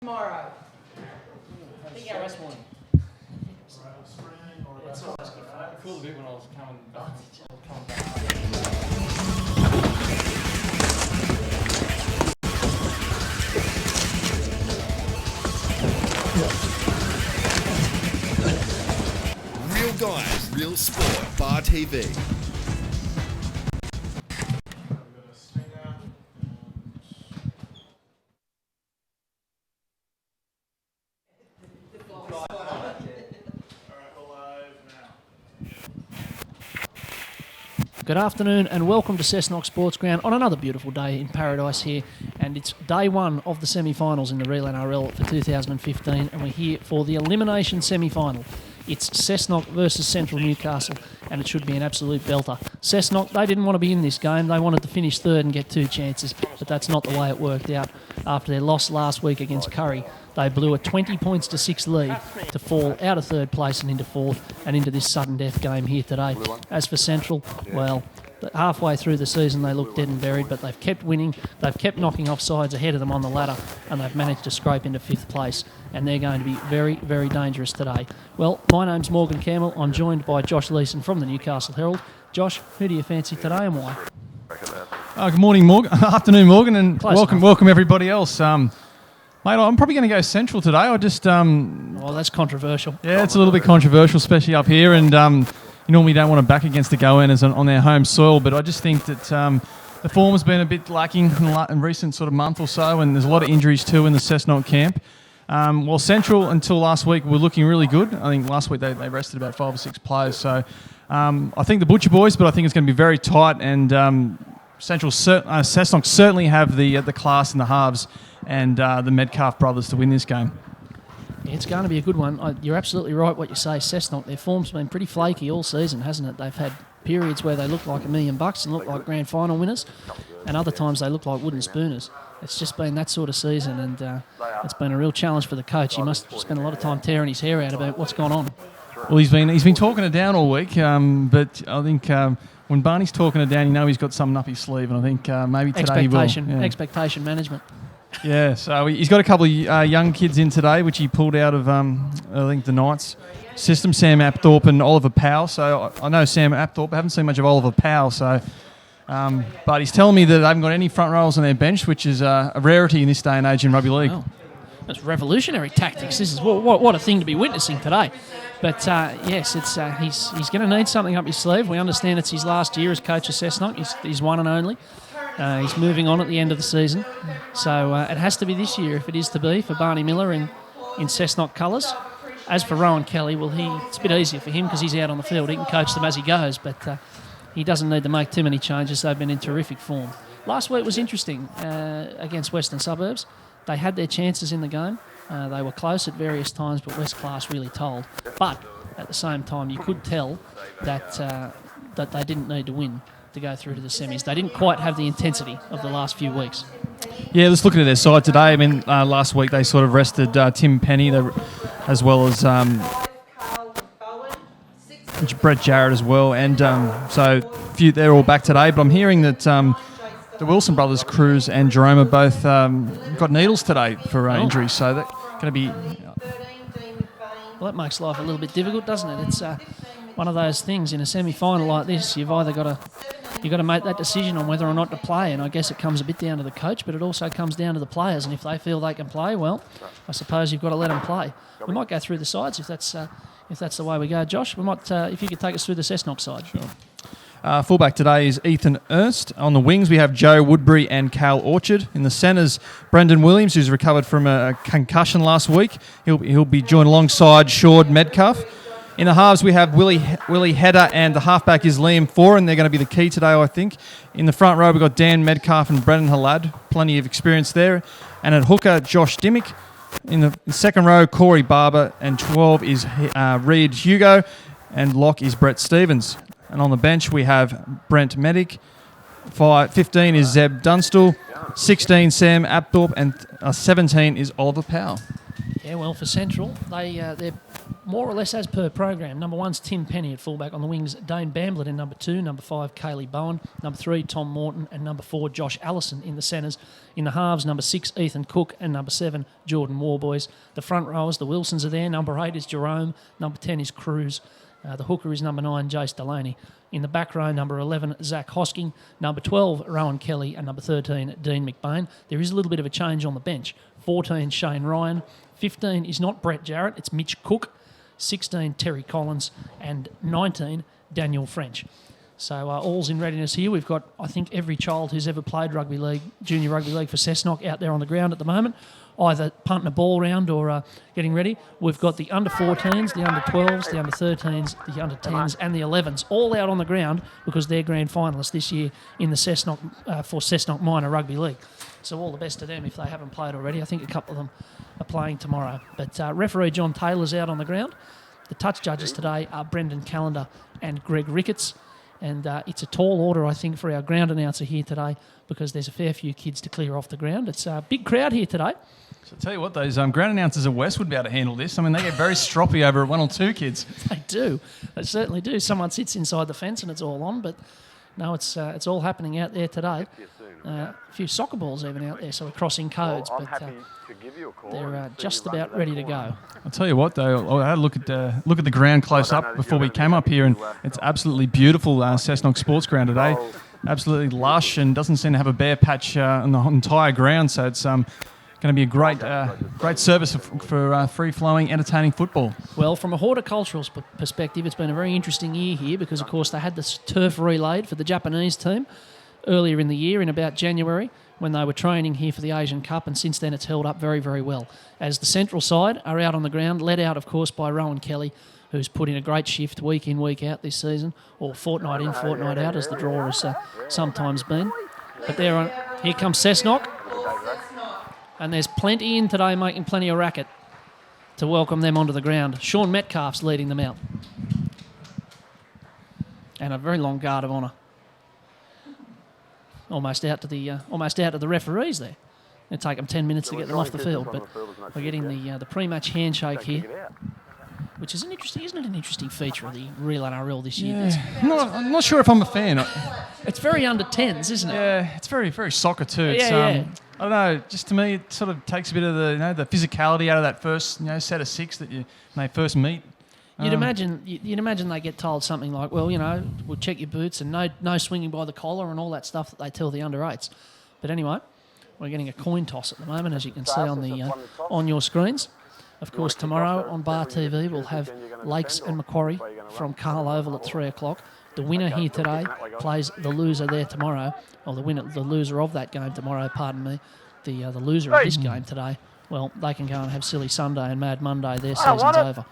Tomorrow. Stress one. It's Cool bit when I was coming back. Real guys, real sport, Bar TV. Good afternoon and welcome to Cessnock Sports Ground on another beautiful day in paradise here, and it's day one of the semi-finals in the Real NRL for 2015, and we're here for the Elimination semi-final. It's Cessnock versus Central Newcastle, and it should be an absolute belter. Cessnock, they didn't want to be in this game. They wanted to finish third and get 2 chances, but that's not the way it worked out. After their loss last week against Curry, they blew a 20 points to 6 lead to fall out of third place and into fourth and into this sudden death game here today. As for Central, well, halfway through the season they look dead and buried, but they've kept winning, they've kept knocking off sides ahead of them on the ladder, and they've managed to scrape into 5th place, and they're going to be very, very dangerous today. Well, my name's Morgan Campbell. I'm joined by Josh Leeson from the Newcastle Herald. Josh, who do you fancy today and why? Good morning, Morgan. Afternoon, Morgan, and Close welcome enough. Everybody else. Mate, I'm probably going to go Central today. I just Oh, that's controversial. yeah, it's a little bit controversial, especially up here, and you normally don't want to back against the go-inners on their home soil, but I just think that the form has been a bit lacking in recent sort of month or so, and there's a lot of injuries too in the Cessnock camp. While Central, until last week, were looking really good. I think last week they rested about 5 or 6 players, so I think the Butcher Boys, but I think it's going to be very tight, and Cessnock certainly have the class in the halves and the Metcalf brothers to win this game. Yeah, it's going to be a good one. You're absolutely right what you say. Cessnock, their form's been pretty flaky all season, hasn't it? They've had periods where they look like $1 million and look like grand final winners, and other times they look like wooden spooners. It's just been that sort of season, and it's been a real challenge for the coach. He must spend a lot of time tearing his hair out about what's gone on. Well, he's been talking it down all week, but I think when Barney's talking it down, you know he's got something up his sleeve, and I think maybe today he will. Expectation management. Yeah, so he's got a couple of young kids in today, which he pulled out of, I think, the Knights system, Sam Apthorpe and Oliver Powell. So I know Sam Apthorpe, I haven't seen much of Oliver Powell, so... but he's telling me that they haven't got any front rows on their bench, which is a rarity in this day and age in rugby league. Oh, that's revolutionary tactics. This is what a thing to be witnessing today. But yes, it's he's going to need something up his sleeve. We understand it's his last year as coach of Cessnock. He's one and only. He's moving on at the end of the season. So it has to be this year if it is to be for Barney Miller in Cessnock colours. As for Rowan Kelly, well, it's a bit easier for him because he's out on the field. He can coach them as he goes, but he doesn't need to make too many changes. They've been in terrific form. Last week was interesting against Western Suburbs. They had their chances in the game. They were close at various times, but West Class really told. But at the same time, you could tell that they didn't need to win to go through to the semis. They didn't quite have the intensity of the last few weeks. Yeah, let's look at their side today. I mean, last week they sort of rested Tim Penny as well as Brett Jarrett as well. And so they're all back today. But I'm hearing that the Wilson brothers, Cruz and Jerome, are both got needles today for injuries. So that's going to be... Well, that makes life a little bit difficult, doesn't it? It's one of those things in a semi-final like this. You've either got to make that decision on whether or not to play, and I guess it comes a bit down to the coach, but it also comes down to the players. And if they feel they can play, well, I suppose you've got to let them play. We might go through the sides if that's the way we go, Josh. We might, if you could take us through the Cessnock side. Sure. Fullback today is Ethan Ernst. On the wings, we have Joe Woodbury and Cal Orchard. In the centres, Brendan Williams, who's recovered from a concussion last week. He'll be joined alongside Shord Metcalf. In the halves, we have Willie Hedder, and the halfback is Liam Foran. They're going to be the key today, I think. In the front row, we've got Dan Metcalf and Brendan Halad. Plenty of experience there. And at hooker, Josh Dimmick. In the second row, Corey Barber. And 12 is Reid Hugo. And lock is Brett Stevens. And on the bench, we have Brent Medic. 15 is Zeb Dunstall. 16, Sam Apthorpe. And 17 is Oliver Powell. Yeah, well, for Central, they're more or less as per program. Number 1's Tim Penny at fullback. On the wings, Dane Bamblett in number 2. Number 5, Kaylee Bowen. Number 3, Tom Morton. And number 4, Josh Allison in the centres. In the halves, number 6, Ethan Cook. And number 7, Jordan Warboys. The front rowers, the Wilsons are there. Number 8 is Jerome. Number 10 is Cruz. The hooker is number 9, Jace Delaney. In the back row, number 11, Zach Hosking. Number 12, Rowan Kelly. And number 13, Dean McBain. There is a little bit of a change on the bench. 14, Shane Ryan. 15 is not Brett Jarrett, it's Mitch Cook. 16, Terry Collins. And 19, Daniel French. So all's in readiness here. We've got, I think, every child who's ever played rugby league, junior rugby league for Cessnock out there on the ground at the moment, either punting a ball around or getting ready. We've got the under-14s, the under-12s, the under-13s, the under-10s and the 11s all out on the ground because they're grand finalists this year in the Cessnock for Cessnock Minor Rugby League. So all the best to them if they haven't played already. I think a couple of them are playing tomorrow. But referee John Taylor's out on the ground. The touch judges today are Brendan Callender and Greg Ricketts. And it's a tall order, I think, for our ground announcer here today because there's a fair few kids to clear off the ground. It's a big crowd here today. So I tell you what, those ground announcers at West would be able to handle this. I mean, they get very stroppy over at 1 or 2 kids. They do. They certainly do. Someone sits inside the fence and it's all on, but no, it's all happening out there today. A few soccer balls even out there, so we're crossing codes, but they're just about ready to go. I'll tell you what, though, I had a look at the ground close up before we came up here, and it's absolutely beautiful. Cessnock Sports Ground today, absolutely lush, and doesn't seem to have a bare patch on the entire ground. So it's going to be a great service for free-flowing, entertaining football. Well, from a horticultural perspective, it's been a very interesting year here because, of course, they had this turf relayed for the Japanese team earlier in the year in about January when they were training here for the Asian Cup, and since then it's held up very, very well. As the central side are out on the ground, led out, of course, by Rowan Kelly, who's put in a great shift week in, week out this season, or fortnight in, fortnight out, as the draw has sometimes been. But here comes Cessnock, and there's plenty in today making plenty of racket to welcome them onto the ground. Sean Metcalf's leading them out. And a very long guard of honour. Almost out to the referees there. It'll take them 10 minutes to get them off the field, but we're getting the pre-match handshake here, which is isn't it an interesting feature of the real NRL this year? Yeah. I'm not sure if I'm a fan. It's very under 10s, isn't it? Yeah, it's very, very soccer too. It's, yeah. I don't know. Just to me, it sort of takes a bit of the physicality out of that first set of 6 that when they first meet. You'd imagine they get told something like, well, we'll check your boots and no swinging by the collar and all that stuff that they tell the under-8s. But anyway, we're getting a coin toss at the moment, as you can see on your screens. Of course, tomorrow on Bar TV, we'll have Lakes and Macquarie from Carl Oval at 3 o'clock. The winner here today plays the loser there tomorrow, or the loser of that game tomorrow, pardon me. The loser of this game today, well, they can go and have Silly Sunday and Mad Monday. Their season's over.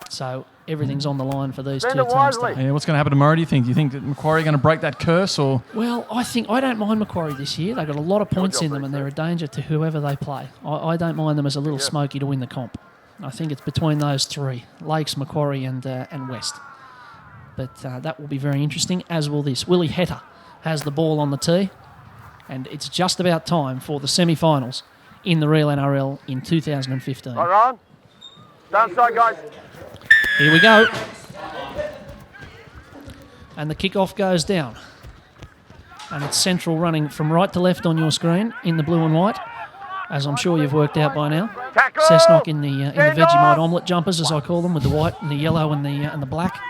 So everything's on the line for these two teams today. Yeah, what's going to happen tomorrow, do you think? Do you think that Macquarie are going to break that curse? Or? Well, I don't mind Macquarie this year. They've got a lot of points in them and they're a danger to whoever they play. I don't mind them as a little smoky to win the comp. I think it's between those 3, Lakes, Macquarie and West. But that will be very interesting, as will this. Willie Hetta has the ball on the tee, and it's just about time for the semi-finals in the real NRL in 2015. All right, Ron. Stand side, guys. Here we go. And the kickoff goes down. And it's Central running from right to left on your screen in the blue and white, as I'm sure you've worked out by now. Cessnock in the Vegemite omelette jumpers, as I call them, with the white and the yellow and the black.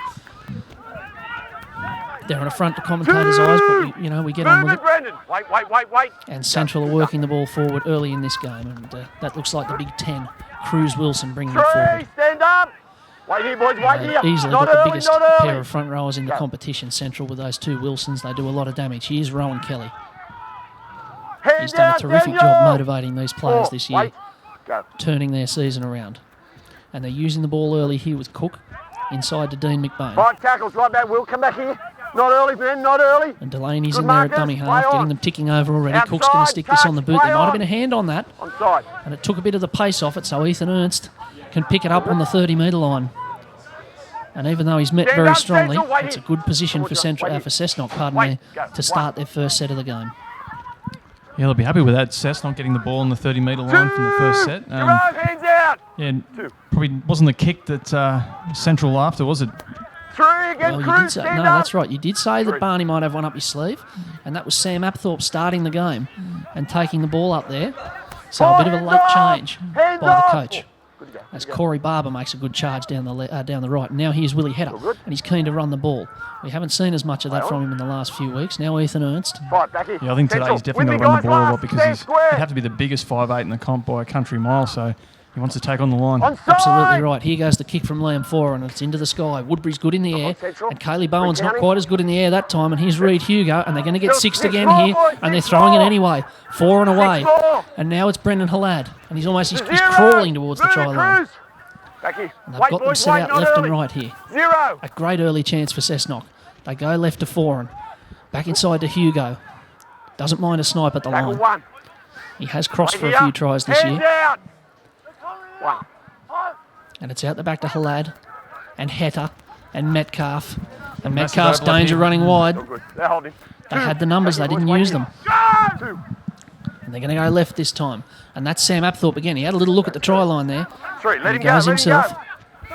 They're in the front to commentators' eyes, but we get on with it. Wait. And Central are working the ball forward early in this game, and that looks like the Big 10. Cruz Wilson bringing it forward. Stand up. Wait here, boys, wait here. Easily got the biggest pair of front rowers in the competition, Central, with those 2 Wilsons. They do a lot of damage. Here's Rowan Kelly. He's done a terrific job motivating these players this year, turning their season around. And they're using the ball early here with Cook inside to Dean McBain. 5 tackles, right back. Will come back here. Not early, Ben, not early. And Delaney's in there at dummy half, getting them ticking over already. Cook's going to stick this on the boot. There might have been a hand on that. Onside. And it took a bit of the pace off it, so Ethan Ernst can pick it up on the 30-metre line. And even though he's met very strongly, it's a good position for Cessnock, to start their first set of the game. Yeah, they'll be happy with that. Cessnock getting the ball on the 30-metre line from the first set. Jerome, hands out. Yeah, probably wasn't the kick that Central after, was it? 3 against Well, you did Cruz, say, stand no, up. that's right. You did say that Barney might have one up his sleeve, and that was Sam Apthorpe starting the game and taking the ball up there. So a bit of a late change by the coach. As Corey Barber makes a good charge down the right. Now here's Willie Hedder, and he's keen to run the ball. We haven't seen as much of that from him in the last few weeks. Now Ethan Ernst. Yeah, I think today he's definitely going to run the ball a lot because he'd have to be the biggest 5'8" in the comp by a country mile, so he wants to take on the line. Absolutely right. Here goes the kick from Liam Foran, and it's into the sky. Woodbury's good in the air, and Kaylee Bowen's not quite as good in the air that time, and here's Reed Hugo, and they're going to get sixth again here, and they're throwing it anyway. 4 and away. And now it's Brendan Halad, and he's crawling towards the try line. And they've got them set out left and right here. 0. A great early chance for Cessnock. They go left to Foran. Back inside to Hugo. Doesn't mind a snipe at the line. 1. He has crossed for a few tries this Hands year. out. 1. And it's out the back to Halad and Hetta and Metcalf. And Massive Metcalf's overlap danger here. running wide. Good. They're holding. They had the numbers, they didn't use them. 2. And they're going to go left this time. And that's Sam Apthorpe again. He had a little look at the try line there. 3. Let And him he go. goes Let him himself.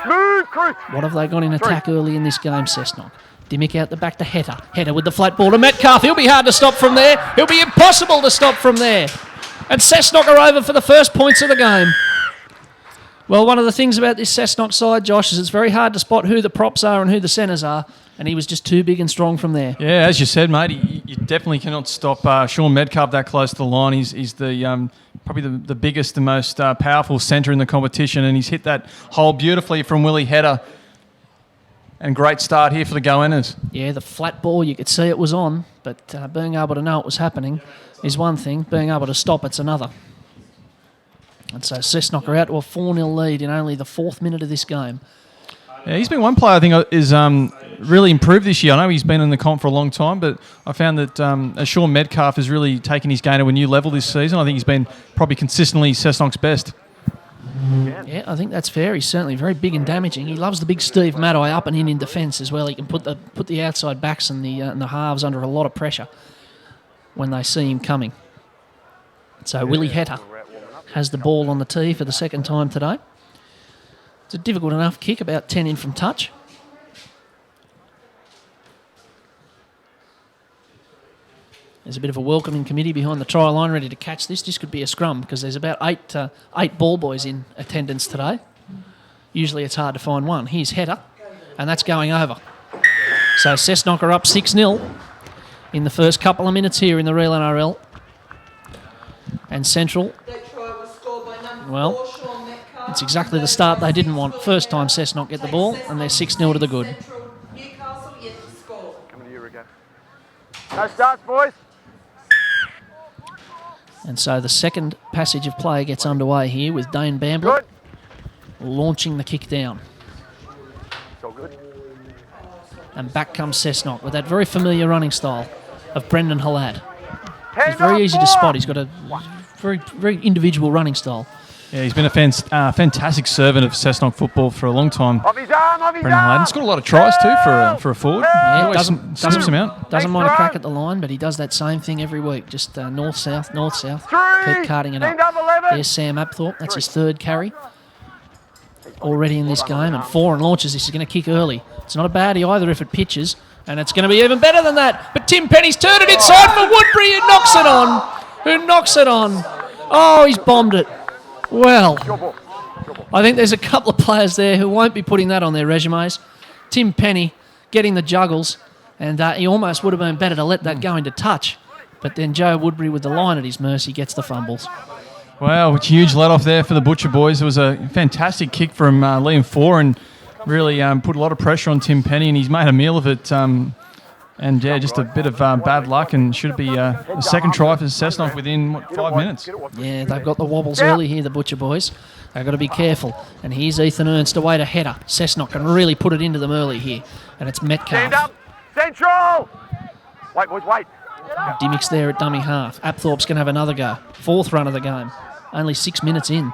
go. Move, Cruz. What have they got in attack early in this game, Cessnock? Dimmick out the back to Hetta. Hetta with the flat ball to Metcalf. He'll be hard to stop from there. He'll be impossible to stop from there. And Cessnock are over for the first points of the game. Well, one of the things about this Cessnock side, Josh, is it's very hard to spot who the props are and who the centres are, and he was just too big and strong from there. Yeah, as you said, mate, you definitely cannot stop Sean Metcalf that close to the line. He's the probably the biggest and most powerful centre in the competition, and he's hit that hole beautifully from Willie Hedder. And great start here for the Goannas. Yeah, the flat ball, you could see it was on, but being able to know it was happening is one thing. Being able to stop it's another. And so Cessnock are out to a 4-0 lead in only the 4th minute of this game. Yeah, he's been one player I think is really improved this year. I know he's been in the comp for a long time, but I found that Sean Metcalf has really taken his game to a new level this season. I think he's been probably consistently Cessnock's best. Yeah, I think that's fair. He's certainly very big and damaging. He loves the big Steve Maddai up and in defence as well. He can put the outside backs and the halves under a lot of pressure when they see him coming. So Willie Hedder has the ball on the tee for the second time today. It's a difficult enough kick, about 10 in from touch. There's a bit of a welcoming committee behind the try line ready to catch this. This could be a scrum because there's about eight ball boys in attendance today. Usually it's hard to find one. Here's Hedder, and that's going over. So Cessnock are up 6-0 in the first couple of minutes here in the real NRL. And Central, well, it's exactly the start they didn't want. First time Cessnock get the ball, and they're 6-0 to the good. Coming to you, Rico. No starts, boys. And so the second passage of play gets underway here with Dane Bamblett Good. launching the kick down. It's all good. And back comes Cessnock with that very familiar running style of Brendan Halad. He's Hands very up, easy to 4. spot. He's got a very, very individual running style. Yeah, he's been a fantastic servant of Cessnock football for a long time. Off his arm, off his Brendan arm. Haladden's scored a lot of tries too for a forward. Yeah, Always doesn't sniffs him out. Doesn't mind a crack at the line, but he does that same thing every week. Just north-south, north-south. Keep carting it up. End up 11. There's Sam Apthorpe. That's his third carry already in this game. And Foran launches this. He's going to kick early. It's not a baddie either if it pitches. And it's going to be even better than that. But Tim Penny's turned it inside for Woodbury, who knocks it on. Who knocks it on. Oh, he's bombed it. Well, I think there's a couple of players there who won't be putting that on their resumes. Tim Penny getting the juggles, and he almost would have been better to let that go into touch. But then Joe Woodbury, with the line at his mercy, gets the fumbles. Wow, which huge let off there for the Butcher boys. It was a fantastic kick from Liam Foran. Really put a lot of pressure on Tim Penny, and he's made a meal of it. And yeah, just a bit of bad luck, and should be the second try for Cessnock within 5 minutes. Yeah, they've got the wobbles early here, the Butcher boys. They've got to be careful. And here's Ethan Ernst away to Hedder. Cessnock can really put it into them early here. And it's Stand Metcalf. up. Central. Wait, boys, wait. Dimmick's there at dummy half. Apthorpe's going to have another go. Fourth run of the game. Only 6 minutes in.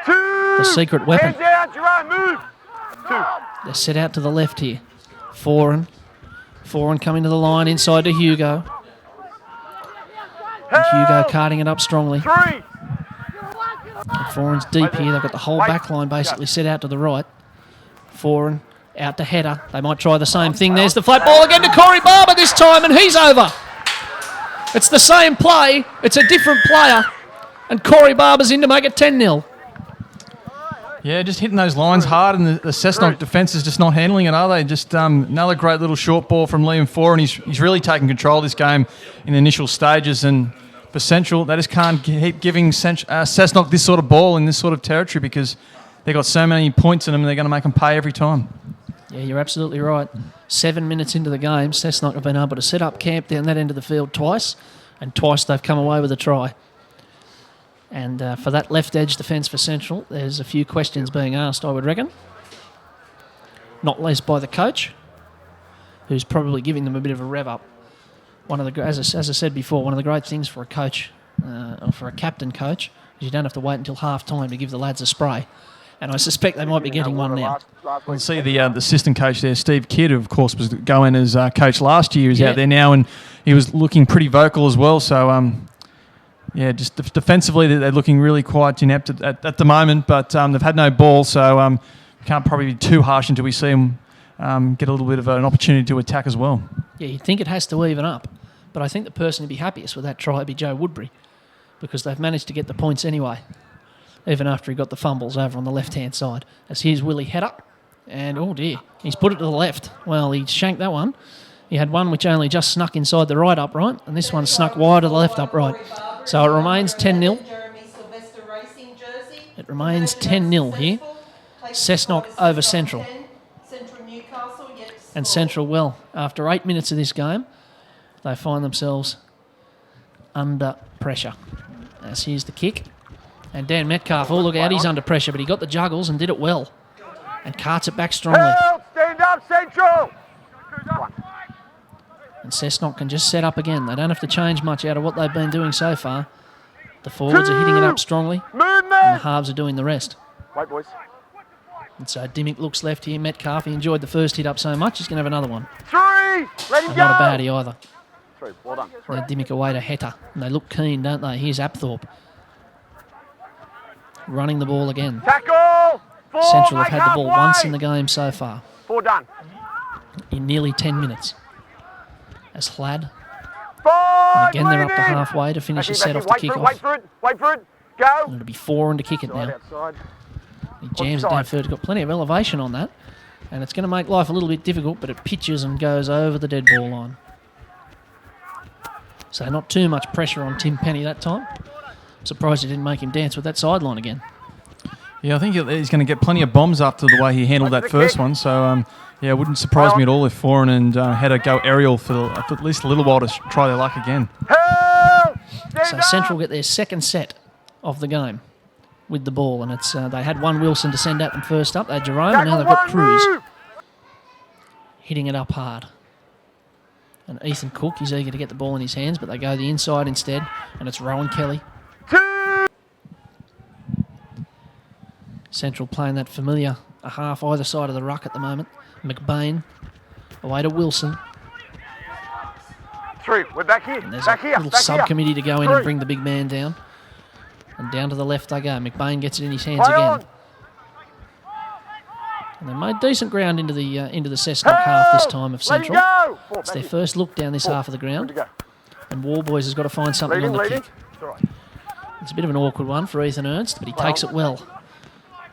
2. The secret weapon. Hands out, Jerome, move. 2. They're set out to the left here. Foran coming to the line inside to Hugo. And Hugo carting it up strongly. 3. Foran's deep here. They've got the whole back line basically set out to the right. Foran out to header. They might try the same thing. There's the flat ball again to Corey Barber this time, and he's over. It's the same play. It's a different player. And Corey Barber's in to make it 10-0. Yeah, just hitting those lines hard, and the Cessnock defence is just not handling it, are they? Just another great little short ball from Liam Foran. He's really taken control of this game in the initial stages, and for Central, they just can't keep giving Cessnock this sort of ball in this sort of territory because they've got so many points in them and they're going to make them pay every time. Yeah, you're absolutely right. 7 minutes into the game, Cessnock have been able to set up camp down that end of the field twice, and twice they've come away with a try. And for that left edge defence for Central, there's a few questions being asked, I would reckon. Not least by the coach, who's probably giving them a bit of a rev up. One of the, as I said before, one of the great things for a coach, or for a captain coach, is you don't have to wait until half time to give the lads a spray. And I suspect they might be getting one now. We'll see the assistant coach there, Steve Kidd, who of course was going as coach last year, is out there now, and he was looking pretty vocal as well. So, yeah, just defensively, they're looking really quite inept at the moment, but they've had no ball, so can't probably be too harsh until we see them get a little bit of an opportunity to attack as well. Yeah, you'd think it has to even up, but I think the person to be happiest with that try would be Joe Woodbury, because they've managed to get the points anyway, even after he got the fumbles over on the left-hand side. As here's Willie header, and oh dear, he's put it to the left. Well, he shanked that one. He had one which only just snuck inside the right upright, and this one snuck wide of the left upright. So it remains 10-0. It remains 10-0 here. Cessnock over Central. And Central, well, after 8 minutes of this game, they find themselves under pressure. As here's the kick. And Dan Metcalf, oh look out, he's under pressure, but he got the juggles and did it well. And carts it back strongly. Help! Stand up, Central! And Cessnock can just set up again. They don't have to change much out of what they've been doing so far. The forwards are hitting it up strongly, and the halves are doing the rest. Wait, boys. And so Dimmick looks left here. Metcalf, he enjoyed the first hit up so much, he's going to have another one. 3! Let him And go! not a baddie either. 3, well done. 3. Now Dimmick away to Heta, and they look keen, don't they? Here's Apthorpe. Running the ball again. Tackle! 4, Central have make had the ball halfway. once in the game so far, 4 done. in nearly 10 minutes. As Hlad, 5, and again they're up to lead in. halfway to finish the Back set in, off the wait for it, kick-off. wait for it, wait for it. Go! And it'll be Foran to kick it Outside, now. outside. He jams it down further. Got plenty of elevation on that. And it's going to make life a little bit difficult, but it pitches and goes over the dead ball line. So not too much pressure on Tim Penny that time. Surprised he didn't make him dance with that sideline again. Yeah, I think he's going to get plenty of bombs after the way he handled that first one. So, yeah, it wouldn't surprise me at all if Foran and Header go aerial for at least a little while to try their luck again. Help! Stand So up! Central get their second set of the game with the ball, and it's they had one Wilson to send at them first up. They had Jerome, and now they've got Tackle, Cruz one, move! hitting it up hard. And Ethan Cook, he's eager to get the ball in his hands, but they go the inside instead, and it's Rowan Kelly. 2! Central playing that familiar a half either side of the ruck at the moment. McBain away to Wilson. 3, we're back here. And there's Back a here, little back here. subcommittee to go in 3. and bring the big man down. And down to the left they go. McBain gets it in his hands Play again. on. And they made decent ground into the Cessnock half this time of Let him Central. go! 4, It's back their here. first look down this 4. half of the Good ground. to go. And Warboys has got to find something Leading, on the leading. kick. It's all right. It's a bit of an awkward one for Ethan Ernst, but he takes it well.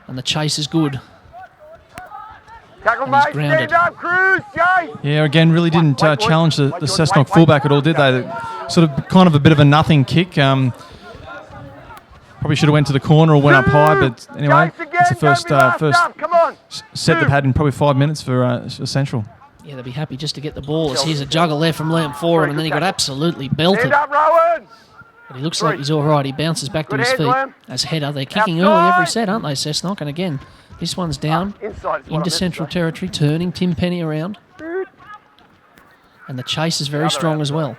And the chase is good. Tackle, And he's mate. grounded. Stand up, Cruz. Jay. Yeah, again, really didn't Wait, boys. challenge the Wait, George, Cessnock wait. fullback at all, did they? Sort of kind of a bit of a nothing kick. Probably should have went to the corner or went up high, but anyway, Chase it's the again, first don't be first last up. Come on. set they've had in probably 5 minutes for Central. Yeah, they'll be happy just to get the ball. As here's a juggle there from Liam Foran, and then he got absolutely belted. Stand up, Rowan. But he looks like he's all right. He bounces back to Good his hands, feet. Liam. As Header, they're kicking early Outside. every set, aren't they, Cessnock? And again, this one's down Inside is what I into meant to Central say. territory, turning Tim Penny around. And the chase is very strong as well.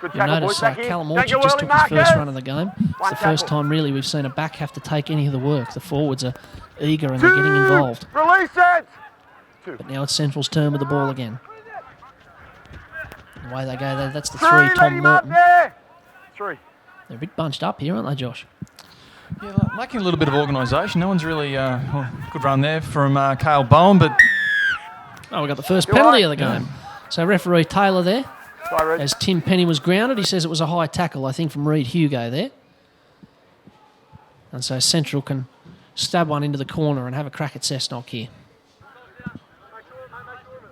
Good You'll tackle, notice boys. Back here. Callum Don't Orchard go just early, took his first Marcus. run of the game. It's One the first tackle. time really we've seen a back have to take any of the work. The forwards are eager and they're getting involved. Release it. But now it's Central's turn with the ball again. Away they go. That's the 3, three, let Tom him up Morton. there. 3. They're a bit bunched up here, aren't they, Josh? Yeah, lacking a little bit of organisation. No one's really good run there from Cale Bowen, but Oh, we got the first penalty of the game. So referee Taylor there, as Tim Penny was grounded. He says it was a high tackle, I think, from Reid Hugo there. And so Central can stab one into the corner and have a crack at Cessnock here.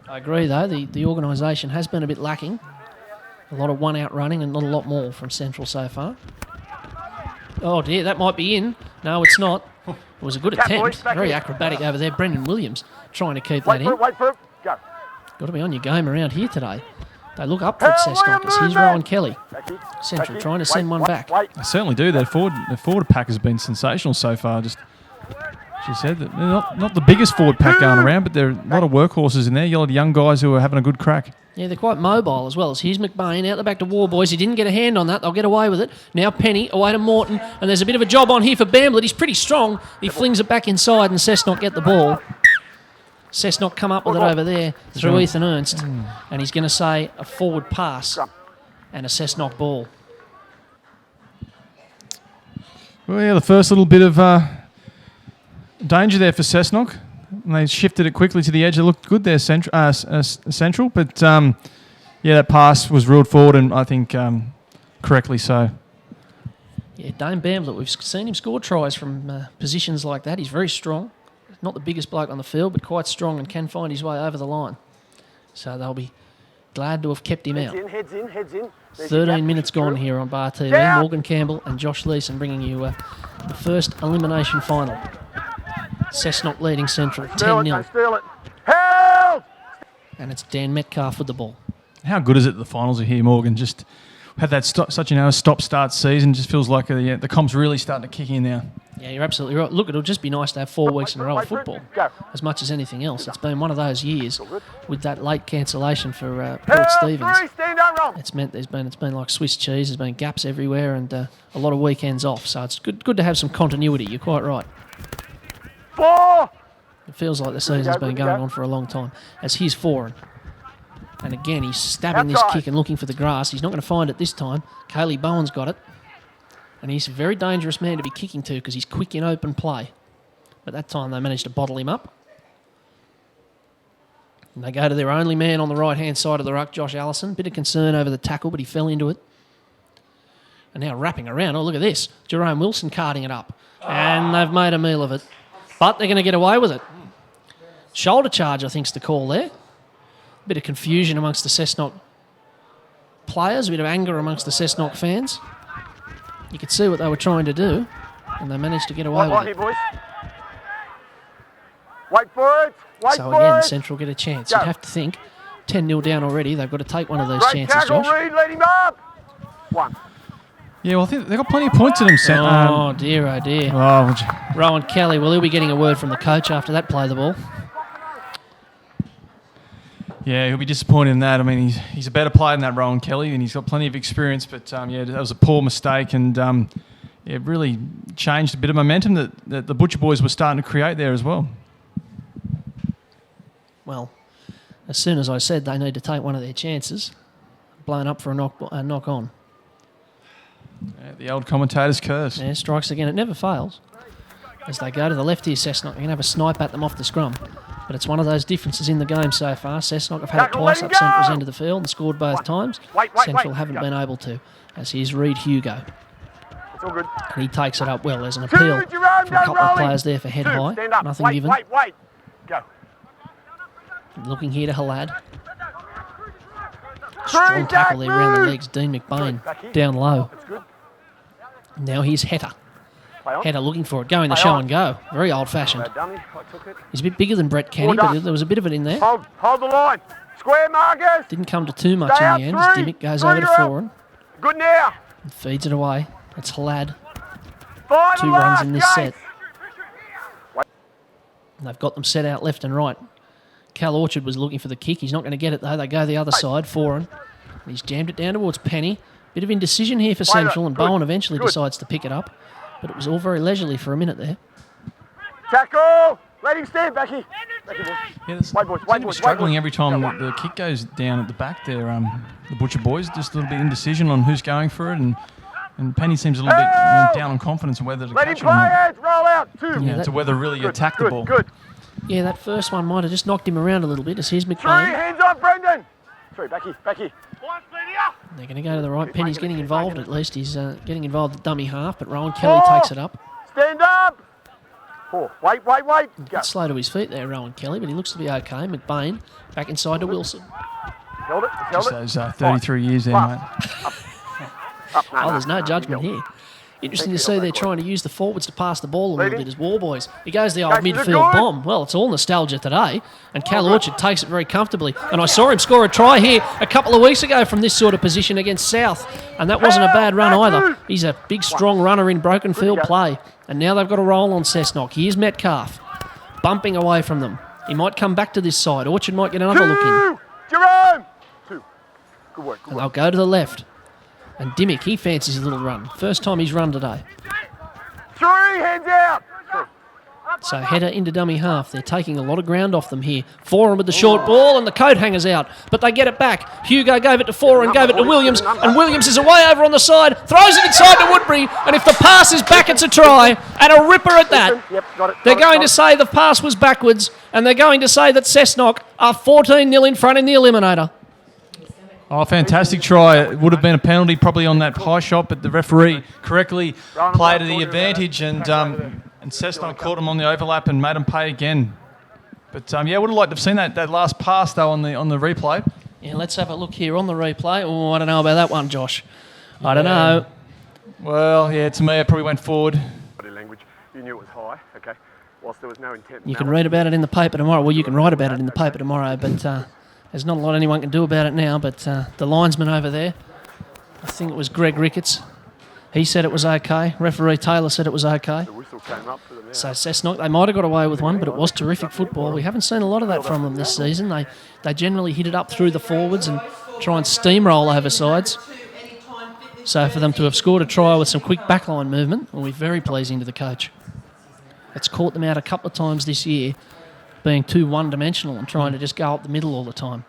I agree, though. The organisation has been a bit lacking. A lot of one-out running and not a lot more from Central so far. Oh, dear, that might be in. No, it's not. It was a good attempt. Very acrobatic over there. Brendan Williams trying to keep that in. Wait for it. Go. Got to be on your game around here today. They look up for Cessnock as here's Rowan Kelly. Central trying to send one back. they certainly do. Their forward pack has been sensational so far. Just she said that they're not the biggest forward pack going around, but there are a lot of workhorses in there. A lot of young guys who are having a good crack. Yeah, they're quite mobile as well. So here's McBain out the back to War Boys. He didn't get a hand on that. They'll get away with it. Now Penny away to Morton. And there's a bit of a job on here for Bamblett. He's pretty strong. He flings it back inside and Cessnock get the ball. Cessnock come up with it over there through Ethan Ernst. And he's going to say a forward pass and a Cessnock ball. Well, yeah, the first little bit of danger there for Cessnock. And they shifted it quickly to the edge. It looked good there, Central. But, yeah, that pass was ruled forward and I think correctly so. Yeah, Dane Bamblett, we've seen him score tries from positions like that. He's very strong. Not the biggest bloke on the field, but quite strong and can find his way over the line. So they'll be glad to have kept him out. Heads in. 13 minutes gone here on Bar TV. Morgan Campbell and Josh Leeson bringing you the first elimination final. Cessnock leading Central 10-0. Steal it. Help! And it's Dan Metcalf with the ball. How good is it that the finals are here, Morgan? Just had that such a stop-start season. Just feels like the comp's really starting to kick in now. Yeah, you're absolutely right. Look, it'll just be nice to have 4 weeks in a row of football, as much as anything else. It's been one of those years with that late cancellation for Port Stephens. It's meant it's been like Swiss cheese. There's been gaps everywhere and a lot of weekends off. So it's good to have some continuity. You're quite right. 4. It feels like the season's been going on for a long time. As here's Foran. And again, he's stabbing this kick and looking for the grass. He's not going to find it this time. Kaylee Bowen's got it. And he's a very dangerous man to be kicking to because he's quick in open play. But that time they managed to bottle him up. And they go to their only man on the right-hand side of the ruck, Josh Allison. Bit of concern over the tackle, but he fell into it. And now wrapping around. Oh, look at this. Jerome Wilson carting it up. And they've made a meal of it. But they're going to get away with it. Shoulder charge, I think, is the call there. Bit of confusion amongst the Cessnock players, a bit of anger amongst the Cessnock fans. You could see what they were trying to do, and they managed to get away with it. Boys. Wait for it. So again, Central get a chance. You'd have to think 10-0 down already. They've got to take one of those chances, Josh. Reed, lead him up. 1. Yeah, well, I think they've got plenty of points in them. Oh, dear, oh, dear. Oh, Rowan Kelly, well, he'll be getting a word from the coach after that play of the ball. yeah, he'll be disappointed in that. I mean, he's a better player than that Rowan Kelly, and he's got plenty of experience. But yeah, that was a poor mistake, and it really changed a bit of momentum that the Butcher Boys were starting to create there as well. Well, as soon as I said they need to take one of their chances, blown up for a knock on. Yeah, the old commentator's curse. Yeah, strikes again. It never fails. As they go to the left here, Cessnock, you're going to have a snipe at them off the scrum. But it's one of those differences in the game so far. Cessnock have had it twice up Central's end of the field and scored both times. Central haven't been able to, as here's Reid Hugo. It's all good. And he takes it up well. There's an appeal from a couple of players there for head high. Nothing given. Wait. Go. Looking here to Halad. Strong tackle there around the legs. Dean McBain down low. Now here's Hetta. Hetta looking for it. Going the show and go. Very old-fashioned. He's a bit bigger than Brett Kenny, but there was a bit of it in there. Hold the line. Square, Marcus. Didn't come to too much in the end as Dimmick goes over to Foran. Good now. And feeds it away. It's Halad. Final 2 runs in this last, set. And they've got them set out left and right. Cal Orchard was looking for the kick. He's not going to get it, though. They go the other side, Foran. He's jammed it down towards Penny. Bit of indecision here for Central, and Bowen eventually decides to pick it up. But it was all very leisurely for a minute there. Tackle! Let him stand, Becky. Yeah, struggling every time the kick goes down at the back there. The Butcher Boys, just a little bit indecision on who's going for it, and And Penny seems a little bit down on confidence on whether to Let him catch it play or not. it. Roll out. 2. Yeah, To whether really attack the ball. Good. Yeah, that first one might have just knocked him around a little bit. As here's 3. McBain. Hands off, Brendan. 3. Backy. They're going to go to the right. Penny's getting involved at least. He's getting involved at dummy half, but Rowan Kelly 4. takes it up. Stand up. 4. Wait. Go. Bit slow to his feet there, Rowan Kelly, but he looks to be okay. McBain back inside to Wilson. Held it. Just those 33 years there, mate. Oh, there's no judgment here. Interesting to see they're trying to use the forwards to pass the ball a little bit as war boys. He goes the old Jason, is it midfield good? bomb. Well, it's all nostalgia today. And Cal Orchard takes it very comfortably. And I saw him score a try here a couple of weeks ago from this sort of position against South. And that wasn't a bad run either. He's a big, strong runner in broken field play. And now they've got a roll on Cessnock. Here's Metcalf, bumping away from them. He might come back to this side. Orchard might get another look in. 2. Jerome. 2. Good work. And they'll go to the left. And Dimmick, he fancies a little run. First time he's run today. 3. Hands out. 3. So header into dummy half. They're taking a lot of ground off them here. Foran with the short ball and the coat hangers out. But they get it back. Hugo gave it to Foran, gave it to Williams. And Williams is away over on the side. Throws it inside to Woodbury. And if the pass is back, it's a try. And a ripper at that. Yep, got it. They're going to say the pass was backwards. And they're going to say that Cessnock are 14-0 in front in the Eliminator. Oh, fantastic try. It would have been a penalty probably on that high shot, but the referee correctly played to the advantage, and Cessnock caught him on the overlap and made him pay again. But, yeah, would have liked to have seen that last pass, though, on the replay. Yeah, let's have a look here on the replay. Oh, I don't know about that one, Josh. I don't know. Well, yeah, to me, it probably went forward. Body language. You knew it was high. Okay. Whilst there was no intent. You can read about it in the paper tomorrow. Well, you can write about it in the paper tomorrow, but there's not a lot anyone can do about it now. But the linesman over there, I think it was Greg Ricketts, he said it was okay. Referee Taylor said it was okay. The whistle came up for them. So Cessnock, they might have got away with one, but it was terrific football. We haven't seen a lot of that from them this season. They generally hit it up through the forwards and try and steamroll over sides. So for them to have scored a try with some quick backline movement will be very pleasing to the coach. It's caught them out a couple of times this year, being too one-dimensional and trying to just go up the middle all the time.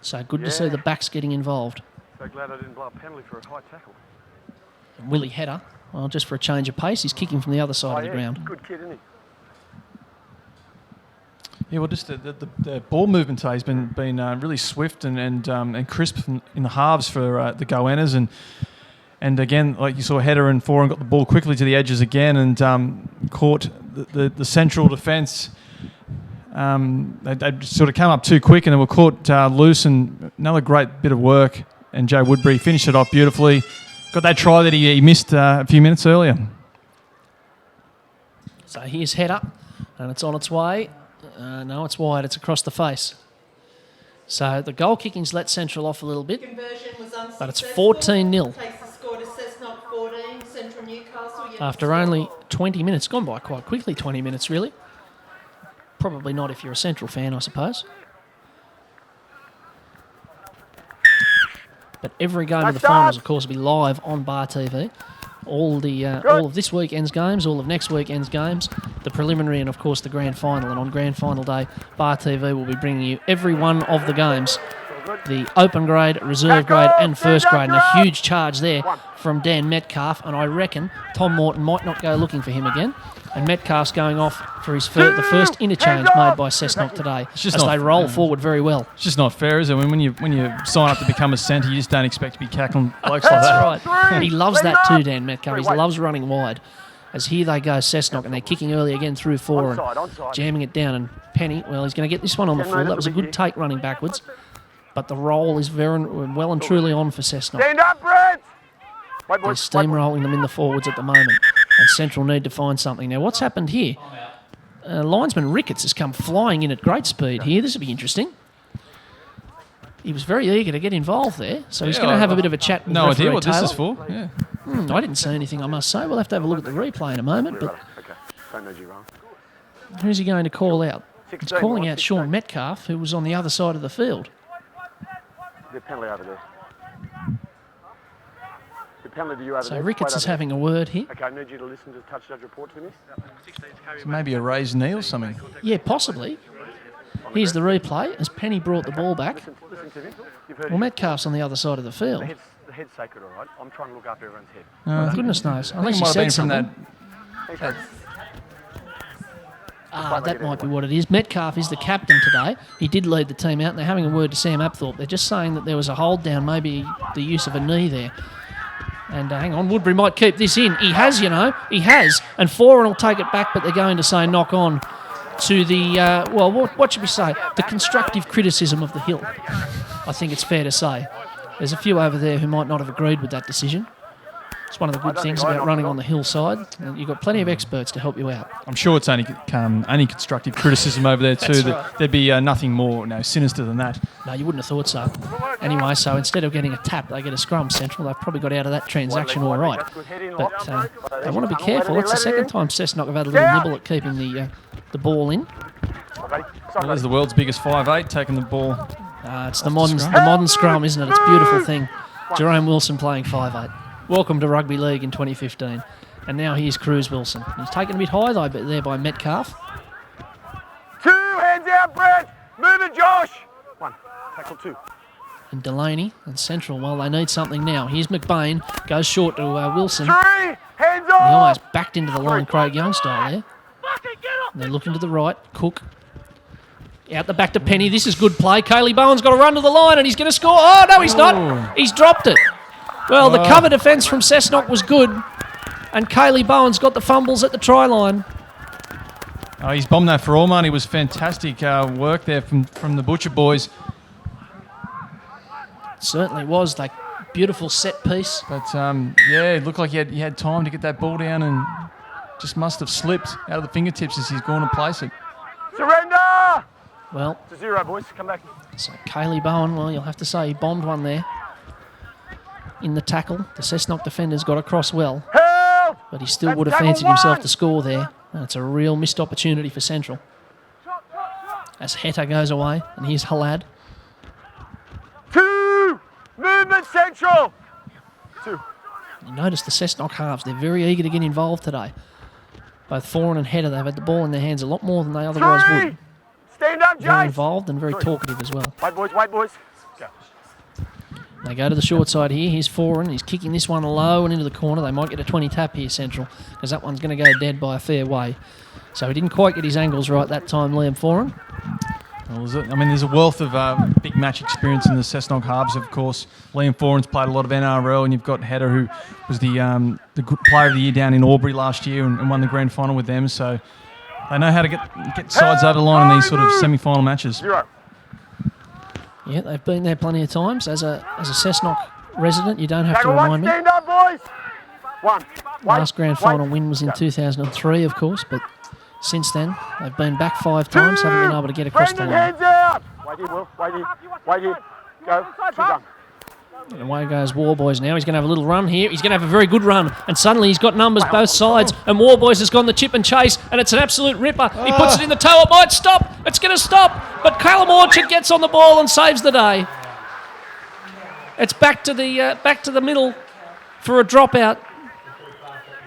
So good to see the backs getting involved. So glad I didn't blow a penalty for a high tackle. And Willie Header, well, just for a change of pace, he's kicking from the other side of the ground. Good kid, isn't he? Yeah, well, just the ball movement today has been really swift and crisp in the halves for the Goannas, and again, like you saw, Header and Foran got the ball quickly to the edges again and caught the central defence. They sort of came up too quick and they were caught loose, and another great bit of work, and Joe Woodbury finished it off beautifully. Got that try that he missed a few minutes earlier. So here's Header, and it's on its way. No, it's wide. It's across the face. So the goal kicking's let Central off a little bit, but it's 14-0. After only 20 minutes. Gone by quite quickly, 20 minutes really. Probably not if you're a Central fan, I suppose. But every game of the finals, of course, will be live on Bar TV. All of this weekend's games, all of next weekend's games, the preliminary and, of course, the grand final. And on grand final day, Bar TV will be bringing you every one of the games. The open grade, reserve grade and first grade. And a huge charge there from Dan Metcalf. And I reckon Tom Morton might not go looking for him again. And Metcalf's going off for his the first interchange made by Cessnock today as they roll forward very well. It's just not fair, is it? When you sign up to become a centre, you just don't expect to be cackling blokes like that. That's right. He loves that too, Dan Metcalf. He loves running wide. As here they go, Cessnock, and they're kicking early again through four and jamming it down. And Penny, well, he's going to get this one on the full. That was a good take running backwards. But the roll is very well and truly on for Cessnock. Stand up, Brett! They're steamrolling them in the forwards at the moment. And Central need to find something. Now, what's happened here? Linesman Ricketts has come flying in at great speed here. This will be interesting. He was very eager to get involved there. So he's going to have a bit of a chat with No idea what Taylor. this is for. Yeah. I didn't see anything, I must say. We'll have to have a look at the replay in a moment. But Okay, don't know you wrong. who's he going to call out? He's calling out Sean Metcalf, who was on the other side of the field. The penalty over there. The penalty to you over So there. Ricketts is having a word here. Okay, I need you to listen to the touch judge report to me. Maybe a raised knee or something. Yeah, possibly. Here's the replay as Penny brought the ball back. Listen to me. You've heard Well, Metcalf's on the other side of the field. the the head's sacred, all right? I'm trying to look after everyone's head. Oh, goodness knows. I Unless think you it might have said been something. Thanks, mate. That might be what it is. Metcalf is the captain today. He did lead the team out, and they're having a word to Sam Apthorpe. They're just saying that there was a hold down, maybe the use of a knee there. And hang on, Woodbury might keep this in. He has, he has. And Foran will take it back, but they're going to say knock on to the, what should we say? The constructive criticism of the hill. I think it's fair to say. There's a few over there who might not have agreed with that decision. It's one of the good things about running on the hillside. And you've got plenty of experts to help you out. I'm sure it's only constructive criticism over there too. Right. There'd be nothing more sinister than that. No, you wouldn't have thought so. Anyway, so instead of getting a tap, they get a scrum. Central, they've probably got out of that transaction all right. But they want to be careful. It's the second time Cessnock have had a little nibble at keeping the ball in. Well, there's the world's biggest 5'8", taking the ball. It's the modern scrum, isn't it? It's a beautiful thing. Jerome Wilson playing 5'8". Welcome to Rugby League in 2015. And now here's Cruz Wilson. He's taken a bit high though, but there by Metcalf. 2 hands out, Brett. Move it, Josh. 1. Tackle 2. And Delaney and Central, well, they need something now. Here's McBain, goes short to Wilson. 3. Hands He off. almost backed into the line, Craig Young style there. And they're looking to the right. Cook. Out the back to Penny. This is good play. Kaylee Bowen's got to run to the line and he's going to score. Oh, no, he's not. He's dropped it. Well, the cover defence from Cessnock was good. And Kaylee Bowen's got the fumbles at the try line. Oh, he's bombed that for all money. It was fantastic work there from the Butcher boys. It certainly was. Like, beautiful set piece. But, it looked like he had time to get that ball down and just must have slipped out of the fingertips as he's gone to place it. Surrender. Well, It's a 0, boys. Come back. so Kaylee Bowen, well, you'll have to say he bombed one there. In the tackle, the Cessnock defenders got across well, Help. but he still would have fancied himself to score there. And it's a real missed opportunity for Central. As Heta goes away, and here's Halad. 2. Movement Central. 2. You notice the Cessnock halves, they're very eager to get involved today. Both Foran and Heta, they've had the ball in their hands a lot more than they otherwise 3. would. Stand up, Very Jace. involved and very talkative as well. Wait, boys. Wait, boys. Go. They go to the short side here. Here's Foran. He's kicking this one low and into the corner. They might get a 20 tap here, Central, because that one's going to go dead by a fair way. So he didn't quite get his angles right that time, Liam Foran. Well, there's a wealth of big match experience in the Cessnock halves, of course. Liam Foran's played a lot of NRL, and you've got Hedder, who was the good player of the year down in Albury last year and won the grand final with them. So they know how to get sides over the line in these sort of semi-final matches. 0. Yeah, they've been there plenty of times. As a Cessnock resident, you don't have to Tackle 1. remind me. Stand up, boys. 1. Last grand final win was in 2003, of course, but since then, they've been back 5 times, haven't been able to get across the Brendan, line. hands out. Wait here, Will. Wait here. Wait here. Go. Keep going. And away goes Warboys now. He's going to have a little run here. He's going to have a very good run. And suddenly he's got numbers both sides. And Warboys has gone the chip and chase. And it's an absolute ripper. He puts it in the toe. It might stop. It's going to stop. But Callum Orchard gets on the ball and saves the day. It's back to the middle for a dropout.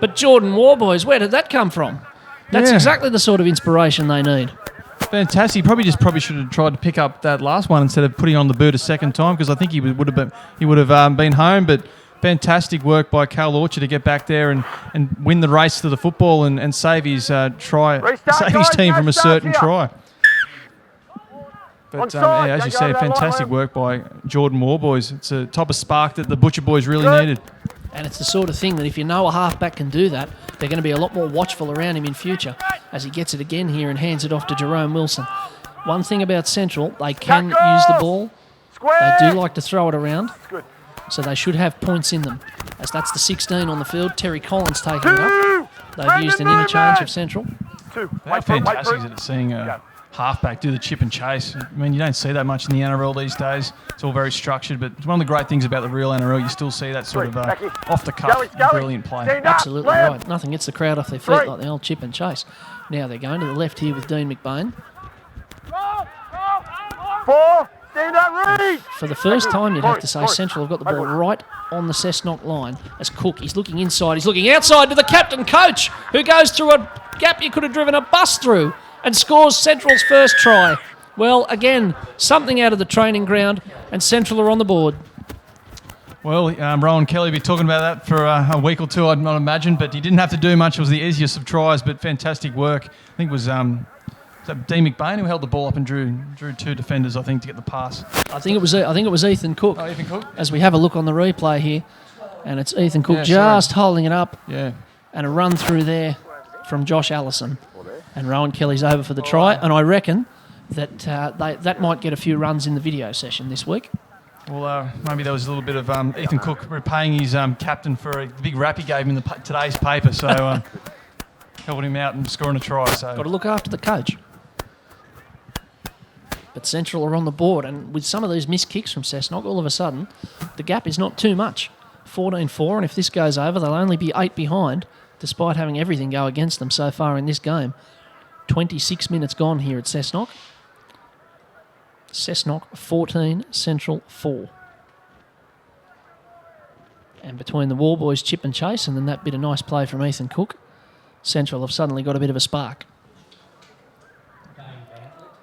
But Jordan Warboys, where did that come from? That's exactly the sort of inspiration they need. Fantastic. Probably should have tried to pick up that last one instead of putting on the boot a second time, because I think he would have been home. But fantastic work by Cal Orchard to get back there and win the race to the football and save his team from a certain try. But as you say, fantastic work by Jordan Warboys. It's a type of spark that the Butcher boys really needed. And it's the sort of thing that if you know a halfback can do that, they're going to be a lot more watchful around him in future as he gets it again here and hands it off to Jerome Wilson. One thing about Central, they can use the ball. They do like to throw it around. So they should have points in them, as that's the 16 on the field. Terry Collins taking it up. They've used an interchange of Central. How fantastic is it seeing a halfback do the chip and chase? I mean, you don't see that much in the NRL these days. It's all very structured, but it's one of the great things about the real NRL. You still see that sort of off-the-cuff, brilliant play. Absolutely right. Nothing gets the crowd off their feet like the old chip and chase. Now they're going to the left here with Dean McBain. 4. Stand up, read. For the first time, you'd have to say Central have got the ball right on the Cessnock line as Cook. He's looking inside. He's looking outside to the captain coach, who goes through a gap you could have driven a bus through and scores Central's first try. Well, again, something out of the training ground, and Central are on the board. Well, Rowan Kelly be talking about that for a week or two, I'd not imagine, but he didn't have to do much. It was the easiest of tries, but fantastic work. I think it was Dean McBain who held the ball up and drew two defenders, I think, to get the pass. I think it was Ethan Cook. Oh, Ethan Cook? As we have a look on the replay here, and it's Ethan Cook Yeah, just holding it up, Yeah. and a run through there from Josh Allison, and Rowan Kelly's over for the try. And I reckon that that might get a few runs in the video session this week. Well, maybe there was a little bit of Ethan Cook repaying his captain for a big rap he gave him in today's paper, so helping him out and scoring a try. So Got to look after the coach. But Central are on the board, and with some of these missed kicks from Cessnock, all of a sudden, the gap is not too much. 14-4, and if this goes over, they'll only be 8 behind, despite having everything go against them so far in this game. 26 minutes gone here at Cessnock. Cessnock 14, Central 4. And between the War Boys, chip and chase, and then that bit of nice play from Ethan Cook, Central have suddenly got a bit of a spark.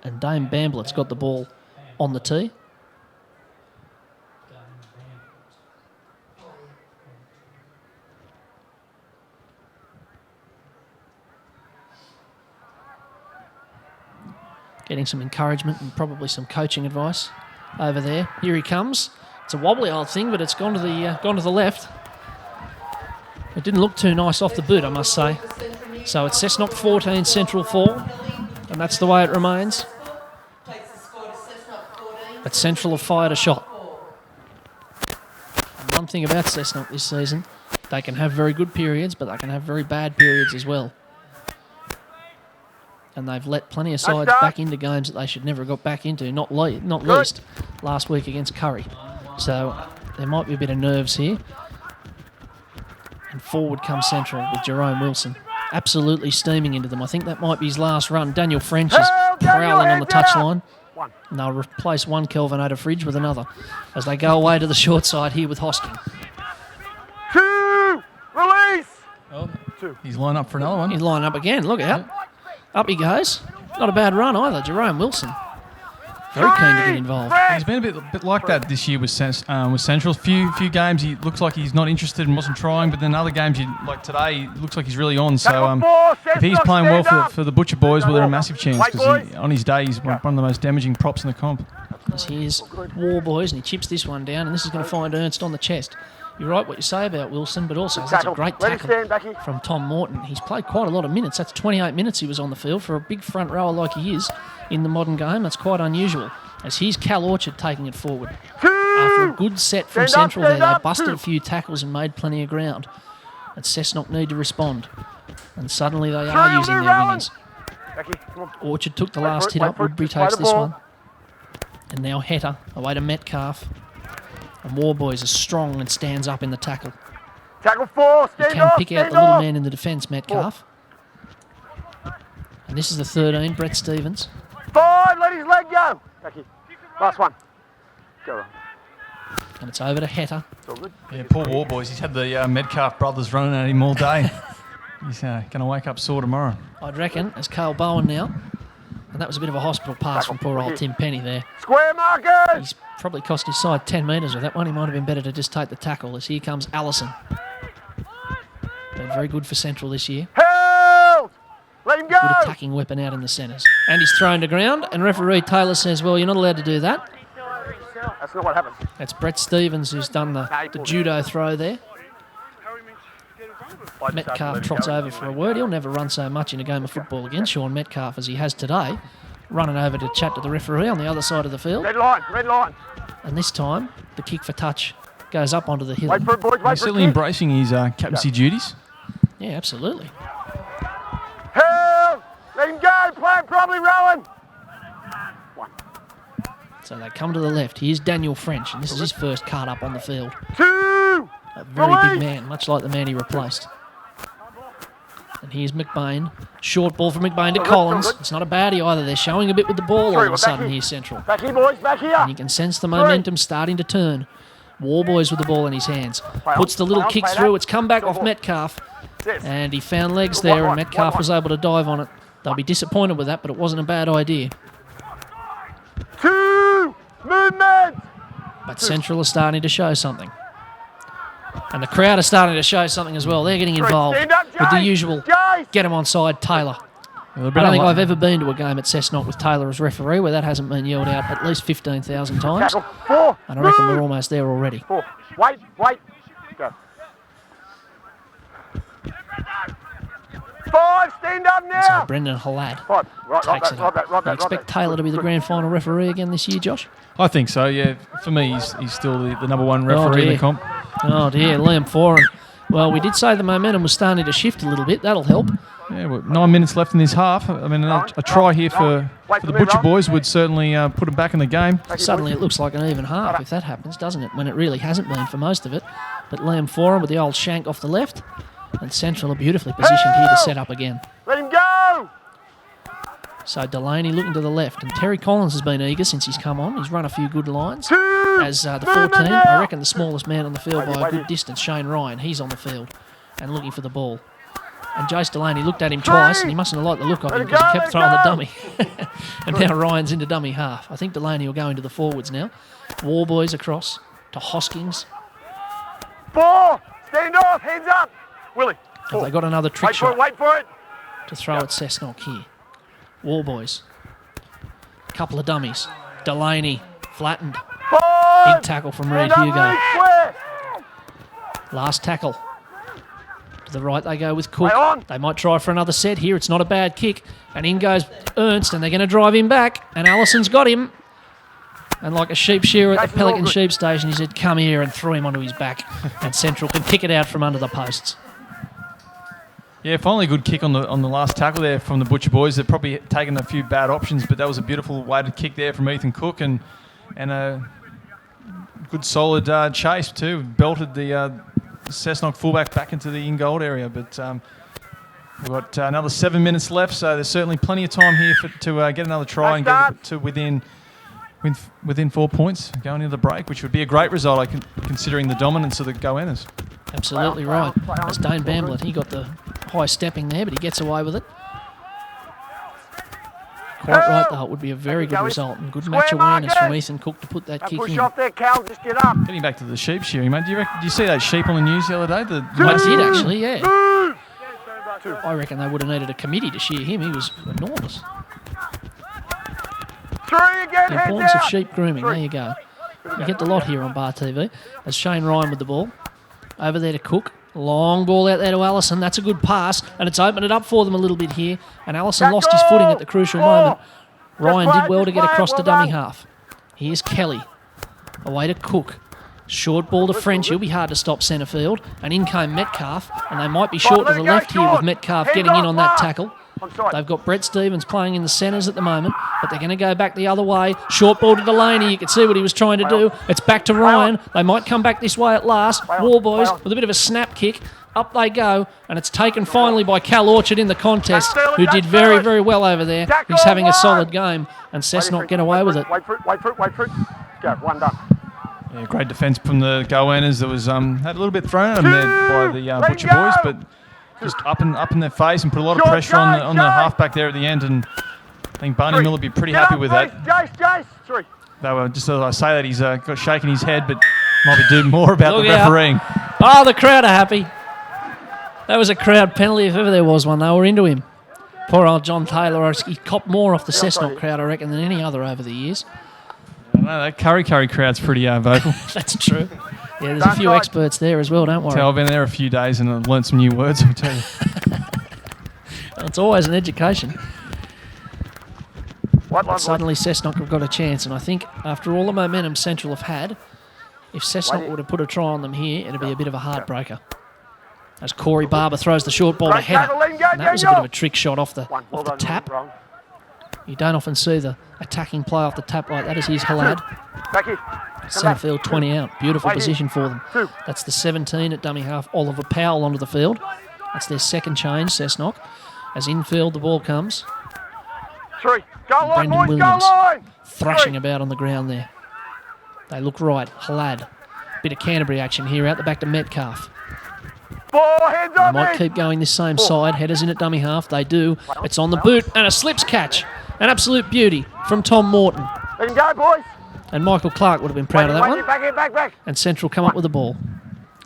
And Dame Bamblett's got the ball on the tee. Getting some encouragement and probably some coaching advice over there. Here he comes. It's a wobbly old thing, but it's gone to the left. It didn't look too nice off the boot, I must say. So it's Cessnock 14, Central 4, and that's the way it remains. But Central have fired a shot. And one thing about Cessnock this season, they can have very good periods, but they can have very bad periods as well. And they've let plenty of sides back into games that they should never have got back into, not least last week against Curry. So there might be a bit of nerves here. And forward comes Central with Jerome Wilson. Absolutely steaming into them. I think that might be his last run. Daniel French is prowling on the touchline. And they'll replace one Kelvin Fridge with another as they go away to the short side here with Hosking. 2, release. Oh, he's lined up for another one. He's lining up again. Look out. Up he goes. Not a bad run either. Jerome Wilson. Very keen to get involved. He's been a bit like that this year with Central. Few games he looks like he's not interested and wasn't trying, but then other games, like today, he looks like he's really on. So if he's playing well for the Butcher boys, well, they're a massive chance because on his day, he's one of the most damaging props in the comp. Here's War Boys, and he chips this one down, and this is going to find Ernst on the chest. You're right what you say about Wilson, but also that's a great tackle from Tom Morton. He's played quite a lot of minutes. That's 28 minutes he was on the field for a big front rower like he is in the modern game. That's quite unusual. As here's Cal Orchard taking it forward. After a good set from Central there, they busted a few tackles and made plenty of ground. And Cessnock need to respond. And suddenly they are using their wingers. Orchard took the last hit up. Woodbury takes this one. And now Hetta away to Metcalf. And War Boys is strong and stands up in the tackle. Tackle 4, He can pick out the little man in the defence, Metcalf. And this is the 13, Brett Stevens. 5, let his leg go. Becky, last one. Go on. And it's over to Hetta. It's all good. Yeah, poor War Boys. He's had the Metcalf brothers running at him all day. He's going to wake up sore tomorrow. I'd reckon, as Cale Bowen now. And that was a bit of a hospital pass from poor old Tim Penny there. Square markers. He's probably cost his side 10 metres with that one. He might have been better to just take the tackle as here comes Allison. Been very good for Central this year. Held. Let him go. Good attacking weapon out in the centres. And he's thrown to ground, and referee Taylor says, well, you're not allowed to do that. That's not what happened. That's Brett Stevens who's done the judo throw there. Metcalf trots over for a word. He'll never run so much in a game of football again, Sean Metcalf, as he has today. Running over to chat to the referee on the other side of the field. Red line, red line. And this time, the kick for touch goes up onto the hill. Wait for it, boys. Wait He's for certainly it. embracing his captaincy duties. Yeah, absolutely. Held. Let him go. Play it properly, Rowan. So they come to the left. Here's Daniel French, and this is his first card up on the field. 2. A very big man, much like the man he replaced. And here's McBain. Short ball from McBain to Collins. It's not a baddie either. They're showing a bit with the ball all of a sudden here, Central. Back here, boys. Back here. And you can sense the momentum starting to turn. War Boys with the ball in his hands. Puts the little kick through. It's come back off Metcalf. And he found legs there, and Metcalf was able to dive on it. They'll be disappointed with that, but it wasn't a bad idea. 2. Movement. But Central are starting to show something. And the crowd are starting to show something as well. They're getting involved Stand up, with the Jace. usual Jace. get him onside Taylor. Well, I don't think I've ever been to a game at Cessnock with Taylor as referee where that hasn't been yelled out at least 15,000 times. Tackle. 4. And I reckon Move. we're almost there already. 4. Wait. Go. 5. Stand up now. So Brendan Halad 5. Right takes that. it up. Right Do you expect Taylor to be the grand final referee again this year, Josh? I think so, yeah. For me, he's still the number one referee in the comp. Oh dear, Liam Foran. Well, we did say the momentum was starting to shift a little bit. That'll help. Yeah, well, 9 minutes left in this half. I mean, a try here for the Butcher boys would certainly put them back in the game. Suddenly it looks like an even half if that happens, doesn't it? When it really hasn't been for most of it. But Liam Foran with the old shank off the left. And Central are beautifully positioned here to set up again. Let him go. So Delaney looking to the left. And Terry Collins has been eager since he's come on. He's run a few good lines. 2. As the Movement 14, now. I reckon the smallest man on the field by a Wait. good distance, Shane Ryan. He's on the field and looking for the ball. And Jace Delaney looked at him twice, and he mustn't have liked the look of him because he kept throwing the dummy. And now Ryan's into dummy half. I think Delaney will go into the forwards now. Warboys across to Hoskins. 4. Stand off. Hands up. Willie. Have they got another trick shot Wait for it. to throw at Cessnock here? Warboys. Couple of dummies. Delaney flattened. 5. Big tackle from Stand Reed up, Hugo. Reed, square. Last tackle. To the right they go with Cook. Play on. They might try for another set here. It's not a bad kick. And in goes Ernst, and they're going to drive him back. And Allison's got him. And like a sheep shearer at the Jason's Pelican all good. Sheep Station, he said, come here, and threw him onto his back. And Central can kick it out from under the posts. Yeah, finally a good kick on the last tackle there from the Butcher boys. They've probably taken a few bad options, but that was a beautiful weighted kick there from Ethan Cook and a good solid chase too. Belted the Cessnock fullback back into the in-gold area. But we've got another 7 minutes left, so there's certainly plenty of time here to get another try and get it to within 4 points going into the break, which would be a great result considering the dominance of the Goannas. Absolutely right. As Dane Bamblett, he got the high stepping there, but he gets away with it. Quite right, though. It would be a very good result and good match awareness from Ethan Cook to put that Don't kick push in. off there, Cal. Just get up. Getting back to the sheep shearing, mate. Do you see that sheep on the news the other day? I did actually, yeah. Move. I reckon they would have needed a committee to shear him. He was enormous. 3 again. The Hands importance of out. sheep grooming. There you go. You get the lot here on Bar TV. As Shane Ryan with the ball. Over there to Cook. Long ball out there to Allison. That's a good pass. And it's opened it up for them a little bit here. And Allison lost his footing at the crucial moment. Ryan did well to get across to dummy half. Here's Kelly. Away to Cook. Short ball to French. He'll be hard to stop centre field. And in came Metcalf. And they might be short to the left here with Metcalf getting in on that tackle. They've got Brett Stevens playing in the centres at the moment, but they're going to go back the other way. Short ball to Delaney. You can see what he was trying to do. It's back to Ryan. They might come back this way at last. Warboys with a bit of a snap kick. Up they go, and it's taken finally by Cal Orchard in the contest, who did very, very well over there. He's having a solid game, and Cessnock get away with it. Wait for it. Go, 1 done. Yeah, great defence from the Goannas. That was had a little bit thrown at them there by the Butcher boys, but just up in their face and put a lot of pressure on the halfback there at the end. And I think Barney Miller would be pretty happy with that. Jace. 3. They were just as I say that he's got shaking his head, but might be doing more about Look the out. refereeing. Oh, the crowd are happy. That was a crowd penalty if ever there was one. They were into him. Poor old John Taylor. He copped more off the Cessnock crowd, I reckon, than any other over the years. I know that Curry crowd's pretty vocal. That's true. Yeah, there's a few experts there as well, don't worry. I've been there a few days and I've learned some new words, I'll tell you. It's always an education. What Suddenly Cessnock have got a chance, and I think after all the momentum Central have had, if Cessnock would have put a try on them here, it'd be a bit of a heartbreaker. As Corey Barber throws the short ball to header. And that was a bit of a trick shot off the tap. You don't often see the attacking play off the tap like that as he's Halad. Back here. Centre field 20 out. Beautiful position for them. That's the 17 at dummy half. Oliver Powell onto the field. That's their second change, Cessnock. As infield the ball comes. 3. Go line, Brendan boys, Williams go line. thrashing about on the ground there. They look right. Halad. Bit of Canterbury action here. Out the back to Metcalf. 4 hands They on might me. keep going this same side. Headers in at dummy half. They do. It's on the boot. And a slips catch. An absolute beauty from Tom Morton. Let him go, boys. And Michael Clark would have been proud of that one. Back here. And Central come up with the ball.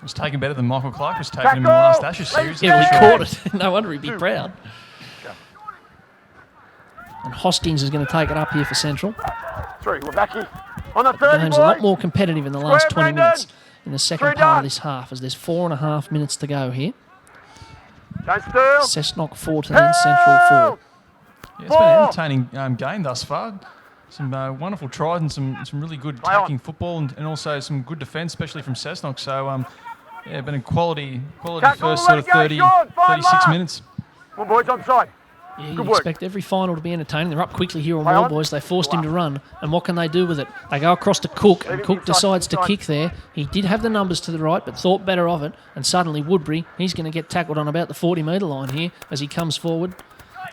was taken better than Michael Clark was taken him in the last Ashes series. Yeah, that's we for sure. caught it. No wonder he'd be proud. And Hoskins is going to take it up here for Central. 3, we're back here. On the The 30, game's a lot boys. more competitive in the last 20 Brendan. minutes in the second 3 part done. of this half, as there's 4.5 minutes to go here. Don't steal. Cessnock 14, Central 4. Yeah, it's been an entertaining game thus far. Some wonderful tries and some really good Play on. attacking football and also some good defence, especially from Cessnock. So, yeah, been a quality Tackle, first sort of let it go, 30, Sean, 5 36 mark. minutes. Come on, boys, onside. Yeah, you Good work. expect every final to be entertaining. They're up quickly here on Play ball, on. boys. They forced him to run. And what can they do with it? They go across to Cook, and Leave it Cook inside, decides to inside. kick there. He did have the numbers to the right, but thought better of it. And suddenly Woodbury, he's going to get tackled on about the 40-metre line here as he comes forward.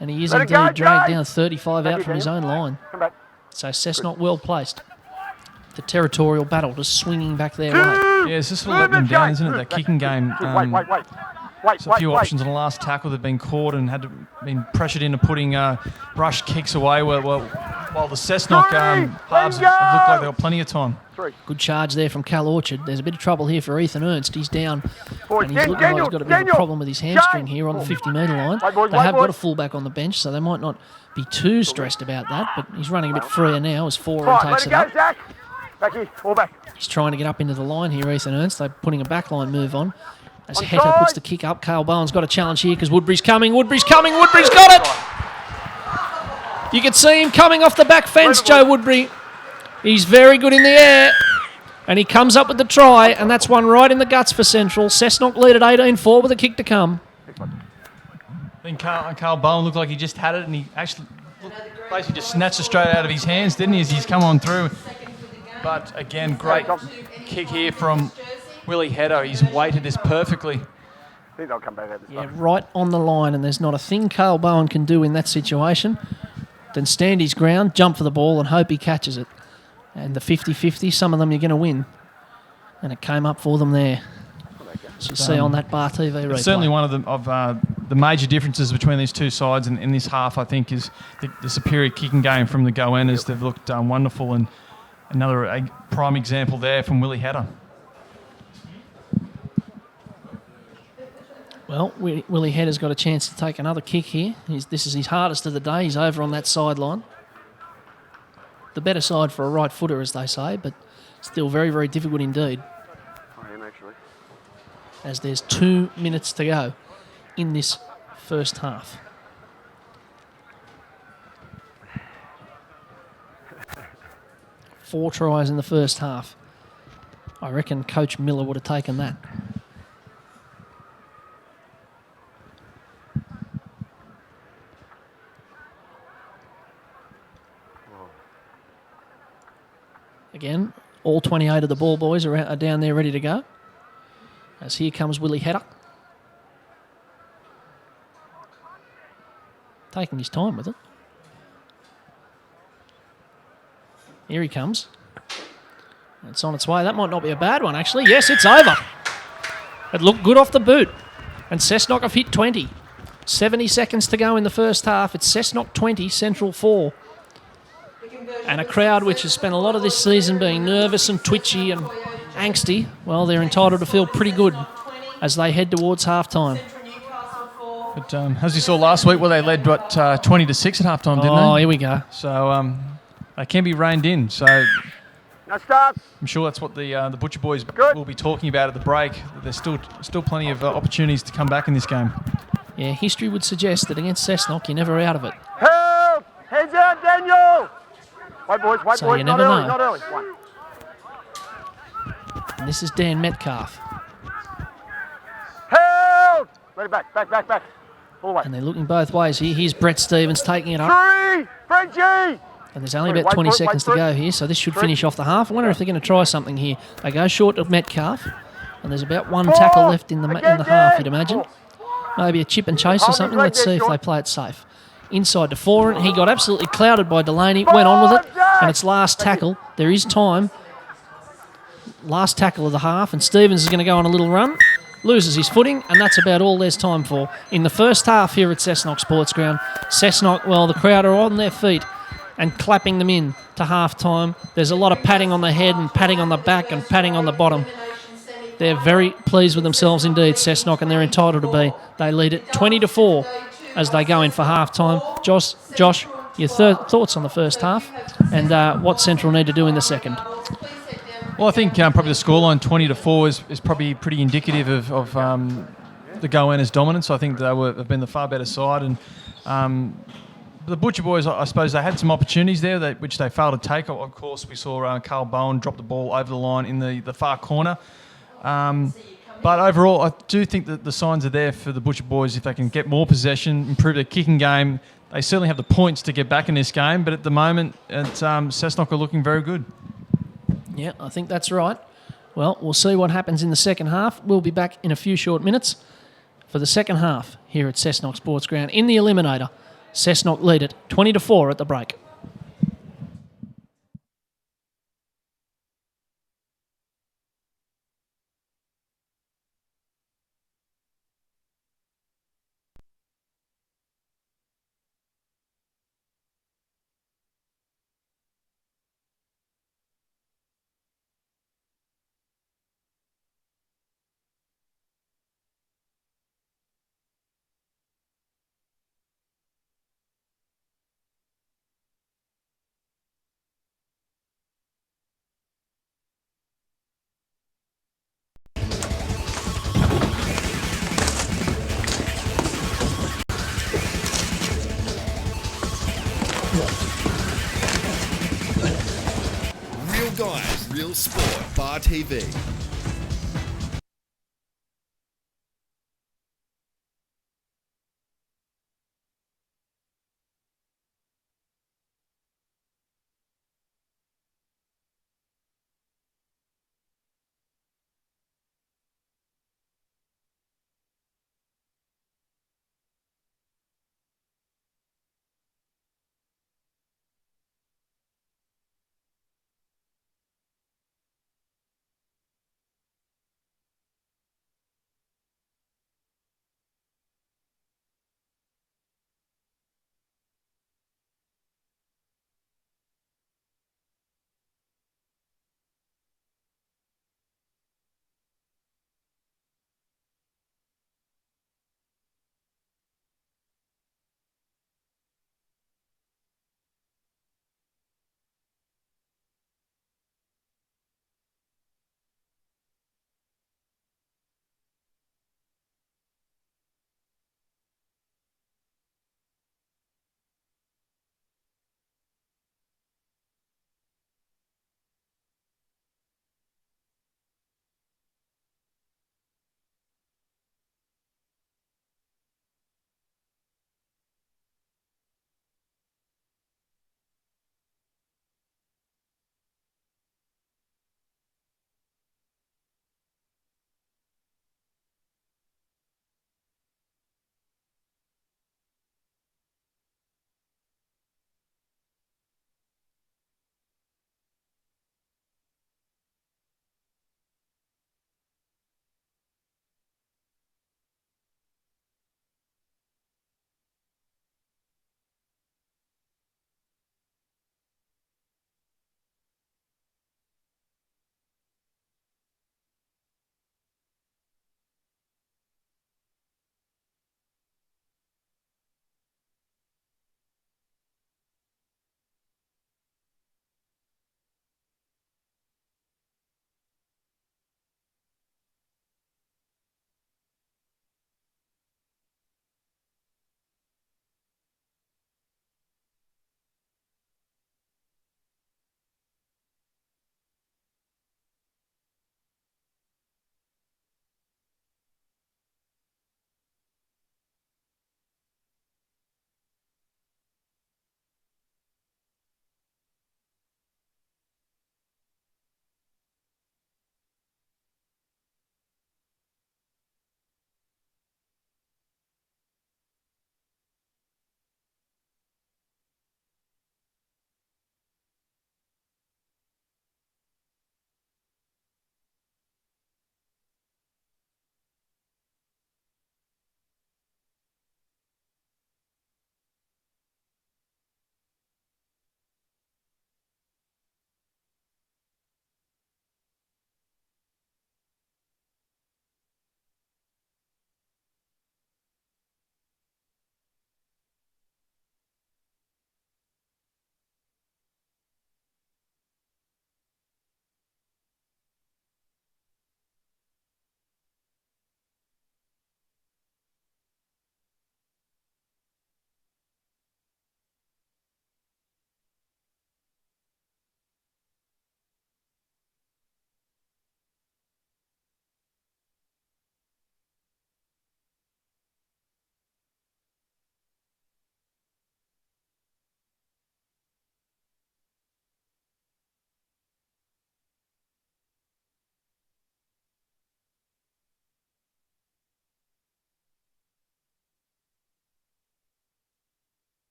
And he is Let it go, indeed dragged Jay. down 35 Thank out you, from his own Daniel. line. Come back. So Cessnock well placed. The territorial battle just swinging back their 2. way. Yeah, it's just sort of letting them down, isn't it? That kicking game. Wait. There's a few options on the last tackle that have been caught and had to been pressured into putting rush kicks away while the Cessnock halves have looked like they got plenty of time. 3. Good charge there from Cal Orchard. There's a bit of trouble here for Ethan Ernst. He's down, Boys, and he's looking like he's got a bit of a Daniel, problem with his hamstring Jay. here on the 50-metre line. Wait, boys, They wait, have got a boys. fullback on the bench, so they might not be too stressed about that, but he's running a bit freer now as Foran 5, takes let it it up. go, Zach. Back here, all back. He's trying to get up into the line here, Ethan Ernst. They're putting a backline move on. As Onside. Heta puts the kick up, Cale Bowen's got a challenge here because Woodbury's coming. Woodbury's got it! You can see him coming off the back fence, Joe Woodbury. He's very good in the air. And he comes up with the try, and that's one right in the guts for Central. Cessnock lead at 18-4 with a kick to come. I think Carl Bowen looked like he just had it and he actually basically just snatched it straight out of his hands, didn't he, as he's come on through. But again, great kick here from Willie Hedder. He's weighted this perfectly. I think they'll come back out this Yeah, time. right on the line, and there's not a thing Cale Bowen can do in that situation than stand his ground, jump for the ball, and hope he catches it. And the 50-50, some of them you're going to win. And it came up for them there. As you see on that Bar TV replay. Certainly one of the major differences between these two sides in this half, I think, is the superior kicking game from the Goannas. They've looked wonderful, and another prime example there from Willie Hedder. Well, Willie Hedder's got a chance to take another kick here. This is his hardest of the day. He's over on that sideline. The better side for a right footer, as they say, but still very, very difficult indeed. I am actually. As there's 2 minutes to go in this first half. Four tries in the first half. I reckon Coach Miller would have taken that. Again, all 28 of the ball boys are down there ready to go. As here comes Willie Hedder. Taking his time with it. Here he comes. It's on its way. That might not be a bad one, actually. Yes, it's over. It looked good off the boot. And Cessnock have hit 20. 70 seconds to go in the first half. It's Cessnock 20, Central 4. And a crowd which has spent a lot of this season being nervous and twitchy and angsty, well, they're entitled to feel pretty good as they head towards halftime. But as you saw last week, well, they led 20-6 at halftime, didn't Oh, they? here we go. So they can be reined in. So Now start. I'm sure that's what the Butcher Boys Good. will be talking about at the break. There's still plenty of opportunities to come back in this game. Yeah, history would suggest that against Cessnock, you're never out of it. Help! Heads out, Daniel! Wait, boys, So boys. you Not never early, know. not early. 1. And this is Dan Metcalf. Help! Let it back. All the way. And they're looking both ways here. Here's Brett Stevens taking it up. 3! Frenchie! And there's only Wait, about 20 wait for it, seconds to wait for go it. here, so this should Three. finish off the half. I wonder if they're going to try something here. They go short of Metcalf, and there's about one 4. tackle left in the Again, half, you'd Jay. imagine. 4. Maybe a chip and chase or Hold something. his leg Let's see there, if they Sean. play it safe. Inside to Foran. He got absolutely clouded by Delaney. Went on with it, and it's last tackle. There is time. Last tackle of the half, and Stevens is going to go on a little run. Loses his footing, and that's about all there's time for. In the first half here at Cessnock Sports Ground, Cessnock, well, the crowd are on their feet and clapping them in to half-time. There's a lot of patting on the head and patting on the back and patting on the bottom. They're very pleased with themselves indeed, Cessnock, and they're entitled to be. They lead it 20-4 as they go in for half-time. Josh, your thoughts on the first half and what Central need to do in the second? Well, I think probably the scoreline 20-4 is probably pretty indicative of the Goannas' dominance. I think they have been the far better side, and the Butcher Boys, I suppose, they had some opportunities there which they failed to take. Of course, we saw Carl Bowen drop the ball over the line in the far corner. But overall, I do think that the signs are there for the Butcher Boys. If they can get more possession, improve their kicking game, they certainly have the points to get back in this game. But at the moment, Cessnock are looking very good. Yeah, I think that's right. Well, we'll see what happens in the second half. We'll be back in a few short minutes for the second half here at Cessnock Sports Ground. In the Eliminator, Cessnock lead it 20-4 at the break. Real Guys, Real Sport, Bar TV.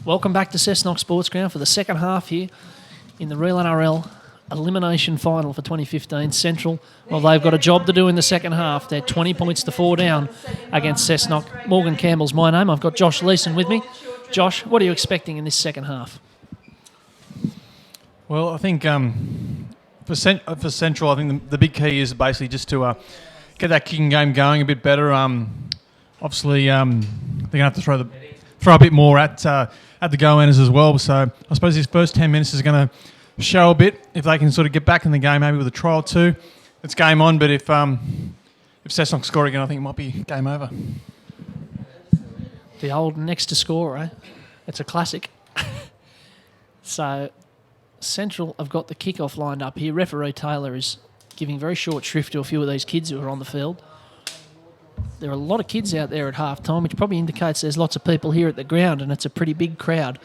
Welcome back to Cessnock Sports Ground for the second half here in the Real NRL Elimination Final for 2015. Central, well, they've got a job to do in the second half. They're 20 points to 4 down against Cessnock. Morgan Campbell's my name. I've got Josh Leeson with me. Josh, what are you expecting in this second half? Well, I think for Central, I think the big key is basically just to get that kicking game going a bit better. Obviously, they're going to have to throw a bit more at the go-enders as well. So I suppose this first 10 minutes is going to show a bit. If they can sort of get back in the game, maybe with a try or two, it's game on. But if Cessnock score again, I think it might be game over. The old next to score, eh? It's a classic. So Central have got the kickoff lined up here. Referee Taylor is giving very short shrift to a few of these kids who are on the field. There are a lot of kids out there at half-time, which probably indicates there's lots of people here at the ground, and it's a pretty big crowd.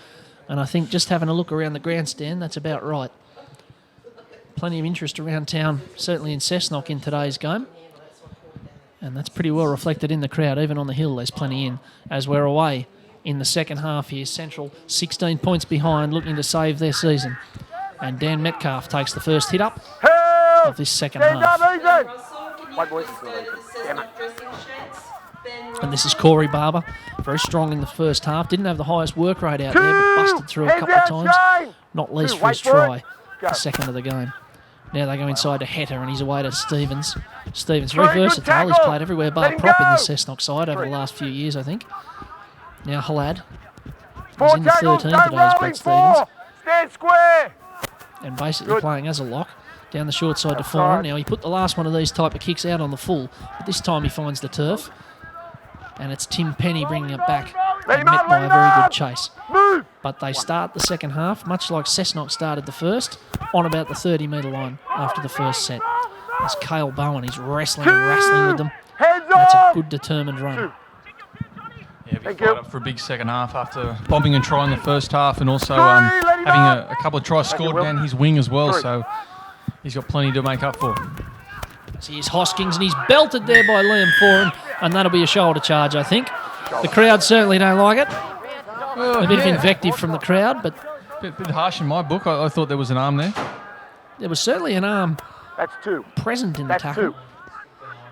And I think just having a look around the grandstand, that's about right. Plenty of interest around town, certainly in Cessnock in today's game. And that's pretty well reflected in the crowd. Even on the hill, there's plenty in as we're away in the second half here. Central 16 points behind, looking to save their season. And Dan Metcalf takes the first hit up of this second half. And this is Corey Barber, very strong in the first half. Didn't have the highest work rate out there, but busted through a couple of times, not least for his try, the second of the game. Now they go inside to Hetter, and he's away to Stevens. Stevens, very versatile. He's played everywhere bar prop in the Cessnock side over the last few years, I think. Now Halad. He's in the 13 today, is Brett Stevens. Stand square. And basically playing as a lock. Down the short side to Foran. Now he put the last one of these type of kicks out on the full, but this time he finds the turf. And it's Tim Penny bringing it back and met by a very good chase. But they start the second half, much like Cessnock started the first, on about the 30-metre line after the first set. It's Cale Bowen, he's wrestling and wrestling with them. That's a good determined run. Yeah, be fired up for a big second half after bombing and trying the first half, and also having a couple of tries scored down his wing as well, so he's got plenty to make up for. So here's Hoskins, and he's belted there by Liam Foran, and that'll be a shoulder charge, I think. The crowd certainly don't like it. A bit of invective from the crowd, but Bit harsh in my book. I thought there was an arm there. there was certainly an arm That's two. present in the That's tackle. two.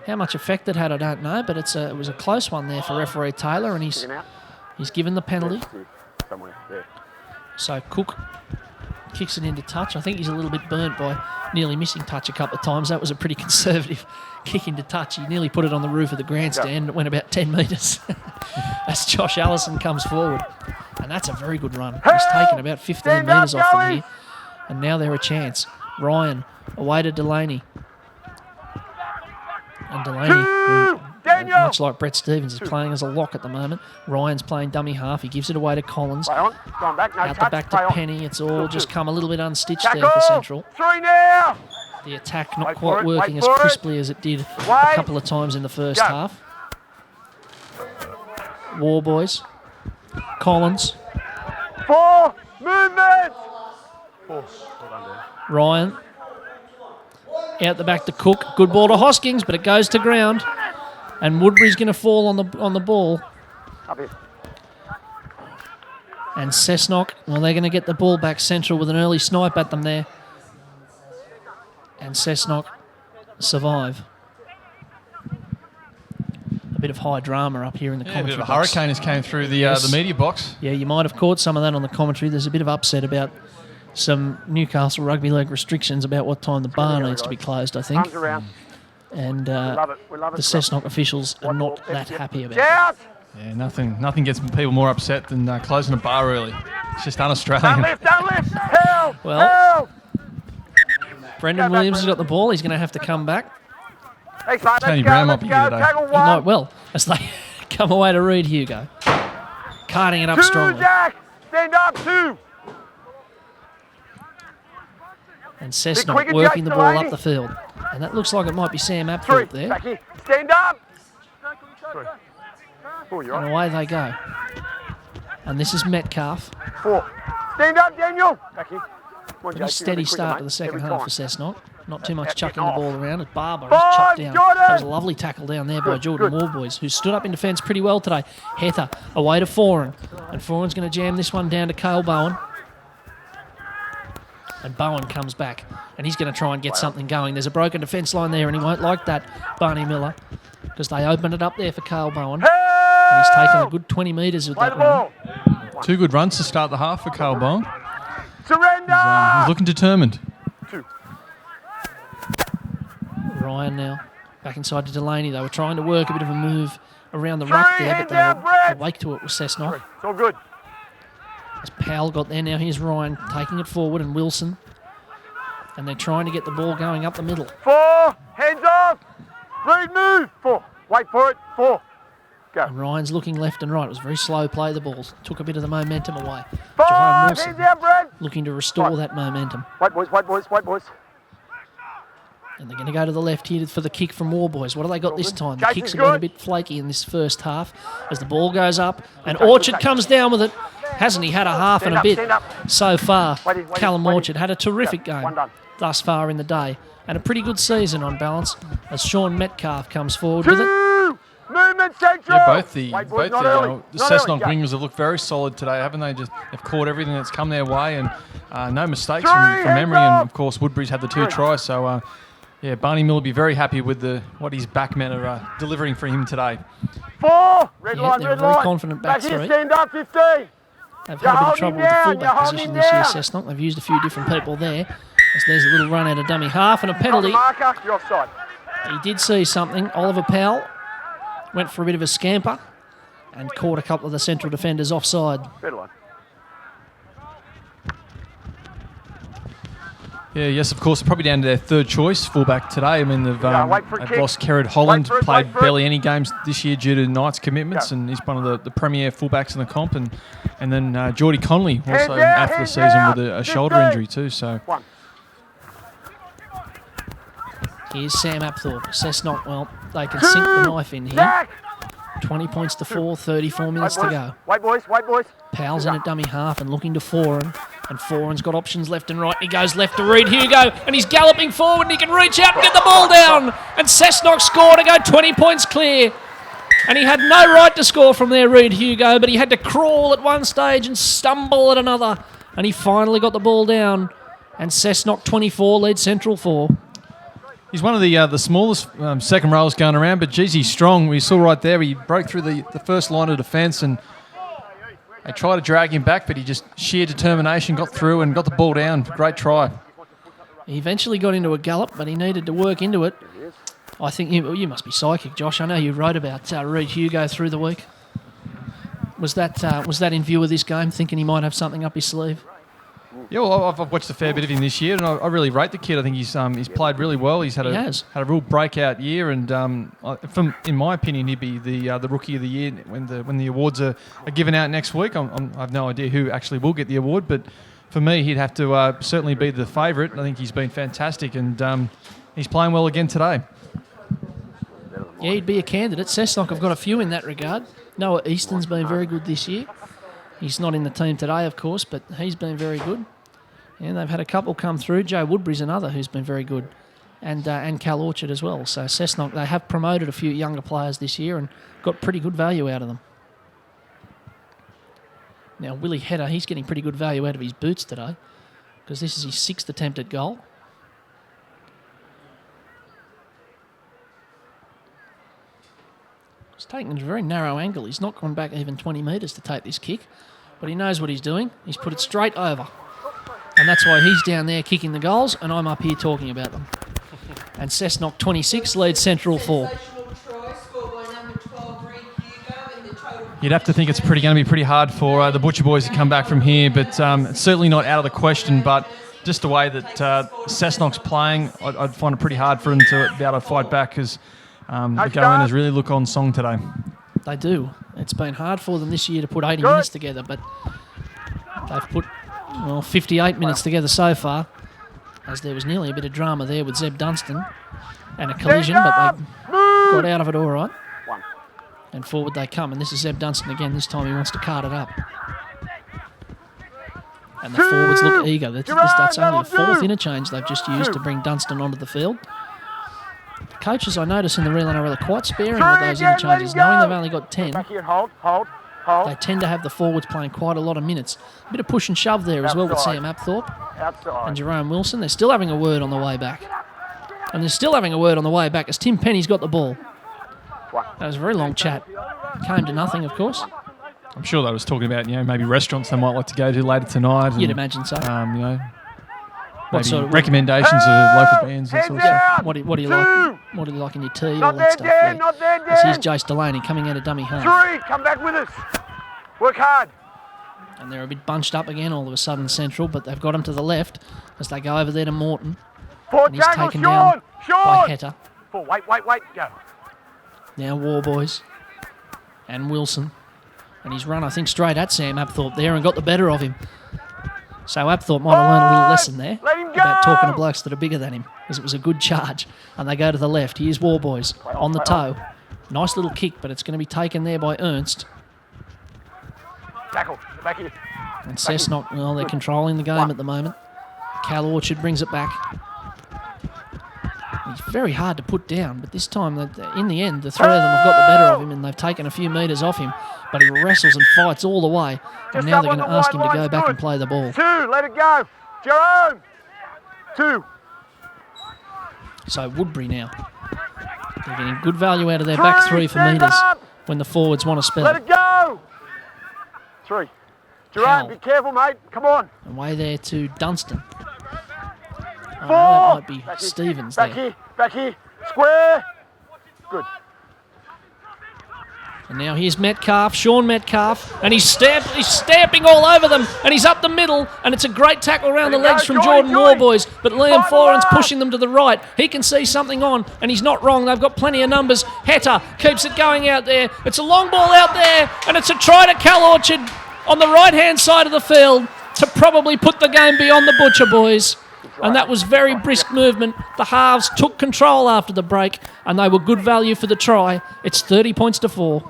How much effect it had, I don't know, but it was a close one there for referee Taylor, and he's given the penalty. Somewhere there. So Cook kicks it into touch. I think he's a little bit burnt by nearly missing touch a couple of times. That was a pretty conservative kick into touch. He nearly put it on the roof of the grandstand. It went about 10 metres as Josh Allison comes forward. And that's a very good run. He's taken about 15 metres off them here. And now they're a chance. Ryan away to Delaney. And Delaney, who, much like Brett Stevens, is playing as a lock at the moment. Ryan's playing dummy half. He gives it away to Collins. Play on. Going back. No Out touch. the back Play to on. Penny. It's all just come a little bit unstitched Tackle. there for Central. 3 now. The attack not Wait for quite it, working wait as for it. crisply as it did a Wait. couple of times in the first Go. half. War Boys. Collins. 4. Movement. 4. Ryan. Out the back to Cook. Good ball to Hoskins, but it goes to ground. And Woodbury's going to fall on the ball. Up here. And Cessnock, well, they're going to get the ball back. Central with an early snipe at them there. And Cessnock survive. A bit of high drama up here in the Yeah, a commentary bit of a box. hurricane has came through the Yes. media box. Yeah, you might have caught some of that on the commentary. There's a bit of upset about some Newcastle Rugby League restrictions about what time the bar needs to be closed, I think. Arms around. And We love it. We love it. the Cessnock officials are not that happy about it. Shout. Yeah, nothing gets people more upset than closing a bar early. It's just Don't un-Australian. lift. Don't lift. Help. Well, Help. Brendan Williams has got the ball. He's going to have to come back. Thanks, mate. Tony Let's go. Brown might Let's be go. here today. Tackle He might 1. well as they come away to Reed Hugo. Carting it up 2, strongly. Jack. Stand up. 2. And Be Cessnock quicker, working the Jack ball Delaney. up the field. And that looks like it might be Sam 3. Apthorpe there. Back here. Stand up. 4. You're And right. away they go. And this is Metcalf. 4. Stand up, Daniel. Back here. Come on, Pretty Jake, steady you're start quicker, to the mate. second Every half time. for Cessnock. Not too much chucking getting the off. ball around. As Barber is 5, chopped down. Jordan! That was a lovely tackle down there by Good, Jordan good. Warboys, who stood up in defence pretty well today. Heather away to Foran. And Foran's going to jam this one down to Cale Bowen. And Bowen comes back. And he's going to try and get something going. There's a broken defence line there, and he won't like that, Barney Miller, because they opened it up there for Cale Bowen. And he's taken a good 20 metres with Play the that run. ball. 2 good runs to start the half for Cale Bowen. Surrender. He's looking determined. 2. Ryan now back inside to Delaney. They were trying to work a bit of a move around the ruck there, but hands they out, were Brett. awake to it with Cessnock. It's all good. As Powell got there, now here's Ryan taking it forward and Wilson. And they're trying to get the ball going up the middle. 4. Hands off. Reed, move. 4. Wait for it. 4. Go. And Ryan's looking left and right. It was very slow play, the ball. Took a bit of the momentum away. 5. Jerome Hands Wilson out, Brad. looking to restore Right. that momentum. Wait, boys. Wait, boys. Wait, boys. And they're going to go to the left here for the kick from Warboys. What have they got this time? The Chase kicks is have been a good. bit flaky in this first half as the ball goes up. And Orchard comes down with it. Hasn't he had a half and a bit Stand up. so far? Wait, Callum wait. Orchard had a terrific Yeah, game one done. thus far in the day. And a pretty good season on balance as Sean Metcalf comes forward with it. 2. Movement central. Yeah, both the Wait, boys, not the early. the Not early. Cessnock Go. wingers have looked very solid today, haven't they? They've caught everything that's come their way, and no mistakes 3, from hands memory. And off. of course, Woodbury's had the 2 tries. So yeah, Barney Miller will be very happy with what his backmen are delivering for him today. 4. Red Yeah, line, they're red very line. confident back here, three. stand up, 15. They've You're had a bit of holding trouble him with the down, fullback you're holding position him this year, down. Cessnock. They've used a few different people there. As there's a little run out of dummy half and a On the penalty. marker, you're offside. He did see something. Oliver Powell went for a bit of a scamper and caught a couple of the central defenders offside. Red line. Yeah, yes, of course, probably down to their 3rd choice fullback today. I mean, they've wait for a they've kick. lost Kerrod Holland, Wait for it, played wait for it. barely any games this year due to Knights commitments, Go. and he's one of the premier fullbacks in the comp. And then Geordie Connolly also Hands out, out for the hands season out. with a shoulder 15. injury too. So 1. Here's Sam Apthorpe. Cessnock, well, they can sink the knife in here. Jack. 20 points to 4, 34 minutes to go. Wait, boys. Wait, boys. Powell's in at dummy half and looking to Foran. And Foran's got options left and right. He goes left to Reed Hugo. And he's galloping forward and he can reach out and get the ball down. And Cessnock scored to go 20 points clear. And he had no right to score from there, Reed Hugo, but he had to crawl at one stage and stumble at another. And he finally got the ball down. And Cessnock 24 leads Central 4. he's one of the smallest second rows going around, but geez, he's strong. We saw right there, he broke through the first line of defence and they tried to drag him back, but he just sheer determination got through and got the ball down. Great try. He eventually got into a gallop, but he needed to work into it. I think you must be psychic, Josh. I know you wrote about Reed Hugo through the week. Was that in view of this game, thinking he might have something up his sleeve? Yeah, well, I've watched a fair bit of him this year, and I really rate the kid. I think he's played really well. He's had has. a real breakout year, and in my opinion, he'd be the rookie of the year when the awards are given out next week. I have no idea who actually will get the award, but for me, he'd have to certainly be the favourite. I think he's been fantastic, and he's playing well again today. Yeah, he'd be a candidate. Cessnock have got a few in that regard. Noah Easton's been very good this year. He's not in the team today, of course, but he's been very good. And they've had a couple come through. Joe Woodbury's another who's been very good. And Cal Orchard as well. So Cessnock, they have promoted a few younger players this year and got pretty good value out of them. Now, Willie Hedder, he's getting pretty good value out of his boots today because this is his 6th attempt at goal. He's taking it a very narrow angle. He's not gone back even 20 metres to take this kick, but he knows what he's doing. He's put it straight over. And that's why he's down there kicking the goals, and I'm up here talking about them. And Cessnock 26 leads Central 4. You'd have to think it's going to be pretty hard for the Butcher Boys to come back from here, but it's certainly not out of the question. But just the way that Cessnock's playing, I'd find it pretty hard for them to be able to fight back because the go-inners really look on song today. They do. It's been hard for them this year to put 80 minutes together, but they've put 58 minutes together so far, as there was nearly a bit of drama there with Zeb Dunstan and a collision, but they got out of it all right. And forward they come, and this is Zeb Dunstan again. This time he wants to cart it up. And the forwards look eager. That's only the fourth two. interchange they've just used to bring Dunstan onto the field. Coaches, I notice in the real NRL, are quite sparing with those interchanges, knowing they've only got 10. Back here and hold. They tend to have the forwards playing quite a lot of minutes. A bit of push and shove there as well with Outside. Sam Apthorpe Outside. and Jerome Wilson. They're still having a word on the way back. And they're still having a word on the way back as Tim Penny's got the ball. That was a very long chat. Came to nothing, of course. I'm sure they was talking about, maybe restaurants they might like to go to later tonight. You'd And, imagine so. Maybe sort of- recommendations of local bands, that sort of stuff. What do you like? What do you like in your tea? Not All there, that stuff. Dan. Not there, As here's Dan. Jace Delaney coming out of dummy half. 3. Come back with us. Work hard. And they're a bit bunched up again all of a sudden, Central, but they've got him to the left as they go over there to Morton. 4 And he's tackles, taken down Sean. by Sean. Heta. 4. Wait. Go. Now Warboys and Wilson. And he's run, I think, straight at Sam Apthorpe there and got the better of him. So Apthorpe might have learned a little lesson there Let him about go. talking to blokes that are bigger than him, because it was a good charge. And they go to the left. Here's Warboys on the toe. Nice little kick, but it's going to be taken there by Ernst. Tackle. Back here. And Cessnock, well, they're controlling the game at the moment. Cal Orchard brings it back. He's very hard to put down, but this time, in the end, the three of them have got the better of him and they've taken a few metres off him. But he wrestles and fights all the way. And Just now up they're on going to the ask him to wide go line's back good. and play the ball. 2. Let it go. Jerome. 2. So Woodbury now. They're getting good value out of their back three for Stand metres up. when the forwards want to Let spell. it go. 3. Jerome, Howell. be careful, mate. Come on. And way there to Dunstan. 4. That might be Back here. Stevens Back there. here. Back here. Square. Good. And now here's Metcalf, Sean Metcalf, and he's stamping all over them, and he's up the middle, and it's a great tackle around the There you legs go, from Johnny, Jordan Warboys, but Liam Fight Foran's hard. pushing them to the right. He can see something on, and he's not wrong. They've got plenty of numbers. Heta keeps it going out there. It's a long ball out there, and it's a try to Cal Orchard on the right-hand side of the field to probably put the game beyond the Butcher boys. And that was very brisk movement. The halves took control after the break, and they were good value for the try. It's 30 points to 4.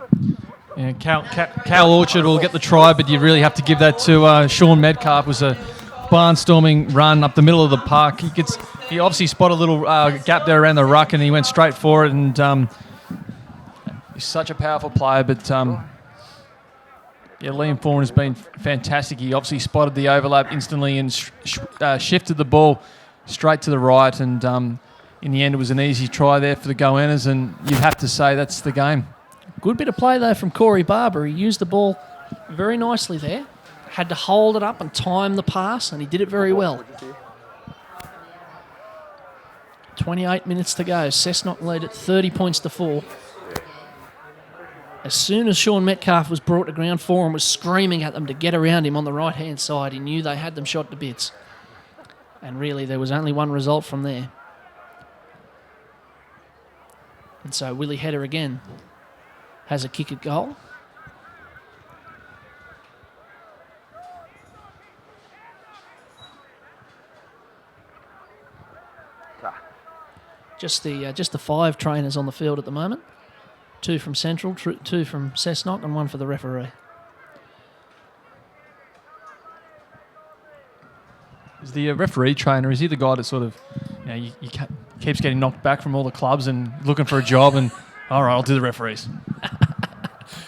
Yeah, Cal Orchard will get the try, but you really have to give that to Sean Metcalf. It was a barnstorming run up the middle of the park. He obviously spotted a little gap there around the ruck, and he went straight for it. And he's such a powerful player, but Liam Foran has been fantastic. He obviously spotted the overlap instantly and shifted the ball straight to the right. And in the end, it was an easy try there for the Goannas, and you'd have to say that's the game. Good bit of play, though, from Corey Barber. He used the ball very nicely there. Had to hold it up and time the pass, and he did it very well. 28 minutes to go. Cessnock lead at 30 points to 4. As soon as Sean Metcalf was brought to ground, Foran was screaming at them to get around him on the right-hand side. He knew they had them shot to bits. And really, there was only one result from there. And so Willie Hedder again has a kick at goal. Just the 5 trainers on the field at the moment. 2 from Central, 2 from Cessnock, and 1 for the referee. Is the referee trainer, is he the guy that sort of, keeps getting knocked back from all the clubs and looking for a job and, all right, I'll do the referees?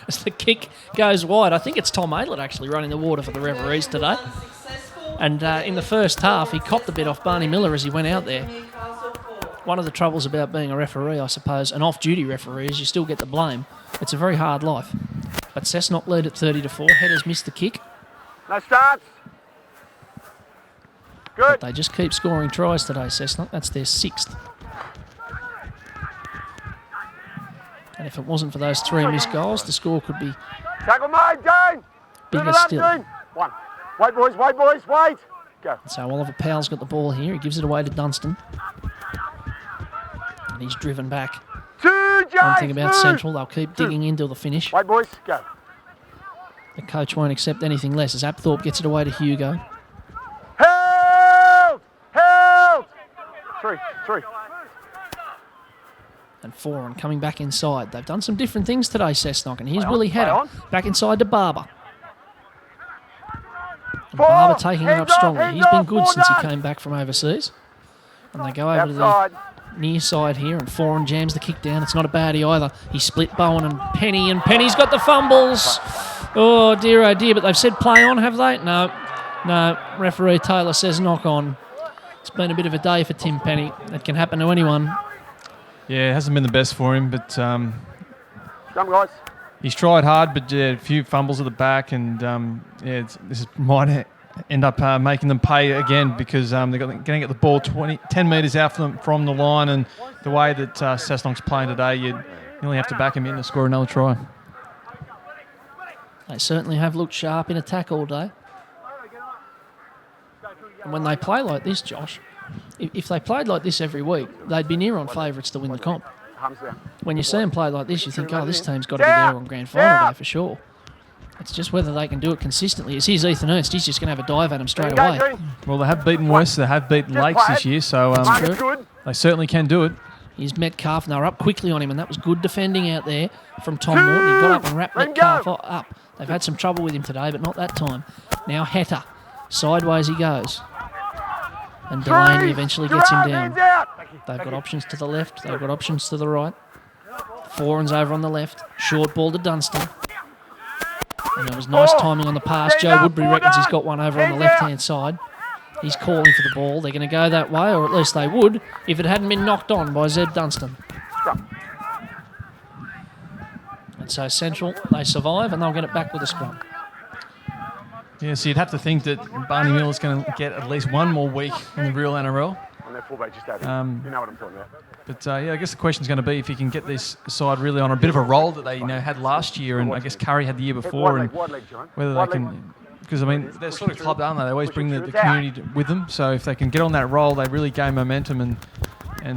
As the kick goes wide, I think it's Tom Aylett actually running the water for the referees today. And in the first half, he copped a bit off Barney Miller as he went out there. One of the troubles about being a referee, I suppose, an off-duty referee, is you still get the blame. It's a very hard life. But Cessnock lead at 30-4. Headers missed the kick. No starts. Good. But they just keep scoring tries today, Cessnock. That's their 6th. And if it wasn't for those 3 missed goals, the score could be Tackle made, Dane. bigger Move it up, still. Dean. 1. Wait, boys, wait. Go. So Oliver Powell's got the ball here. He gives it away to Dunstan. And he's driven back. 2, James. One thing about move. Central, they'll keep digging in till the finish. Wait, boys, go. The coach won't accept anything less as Apthorpe gets it away to Hugo. Held. 3. And Foran coming back inside. They've done some different things today, Cessnock. And here's Play on, Willie play Hedder on. back inside to Barber. And Barber taking it up strongly. He's been good since he came back from overseas. And they go over to the near side here, and Foran jams the kick down. It's not a baddie either. He split Bowen and Penny's got the fumbles. Oh dear, but they've said play on, have they? No. Referee Taylor says knock on. It's been a bit of a day for Tim Penny. It can happen to anyone. Yeah, it hasn't been the best for him, but Come, guys. he's tried hard, but a few fumbles at the back, and this might end up making them pay again because they're going to get the ball 10 metres out from the line, and the way that Cessnock's playing today, you nearly have to back him in to score another try. They certainly have looked sharp in attack all day. And when they play like this, Josh, if they played like this every week, they'd be near on favourites to win the comp. When you see them play like this, you think, oh, this team's got to be there on grand final day for sure. It's just whether they can do it consistently. As here's Ethan Ernst, he's just going to have a dive at him straight away. Well, they have beaten West, they have beaten Lakes this year, so they certainly can do it. Here's Metcalf, and they're up quickly on him, and that was good defending out there from Tom Morton. He got up and wrapped Metcalf up. They've had some trouble with him today, but not that time. Now Hatter. Sideways he goes. And Delaney eventually gets him down. They've got options to the left. They've got options to the right. Foran's over on the left. Short ball to Dunstan. And it was nice timing on the pass. Joe Woodbury reckons he's got one over on the left-hand side. He's calling for the ball. They're going to go that way, or at least they would, if it hadn't been knocked on by Zeb Dunstan. And so Central, they survive, and they'll get it back with a scrum. Yeah, so you'd have to think that Barney Miller's going to get at least one more week in the real NRL. On their fullback, just over. You know what I'm talking about. But I guess the question's going to be if you can get this side really on a bit of a roll that they had last year, and I guess Curry had the year before, and whether they can, because I mean they're sort of club, aren't they? They always bring the community with them. So if they can get on that roll, they really gain momentum, and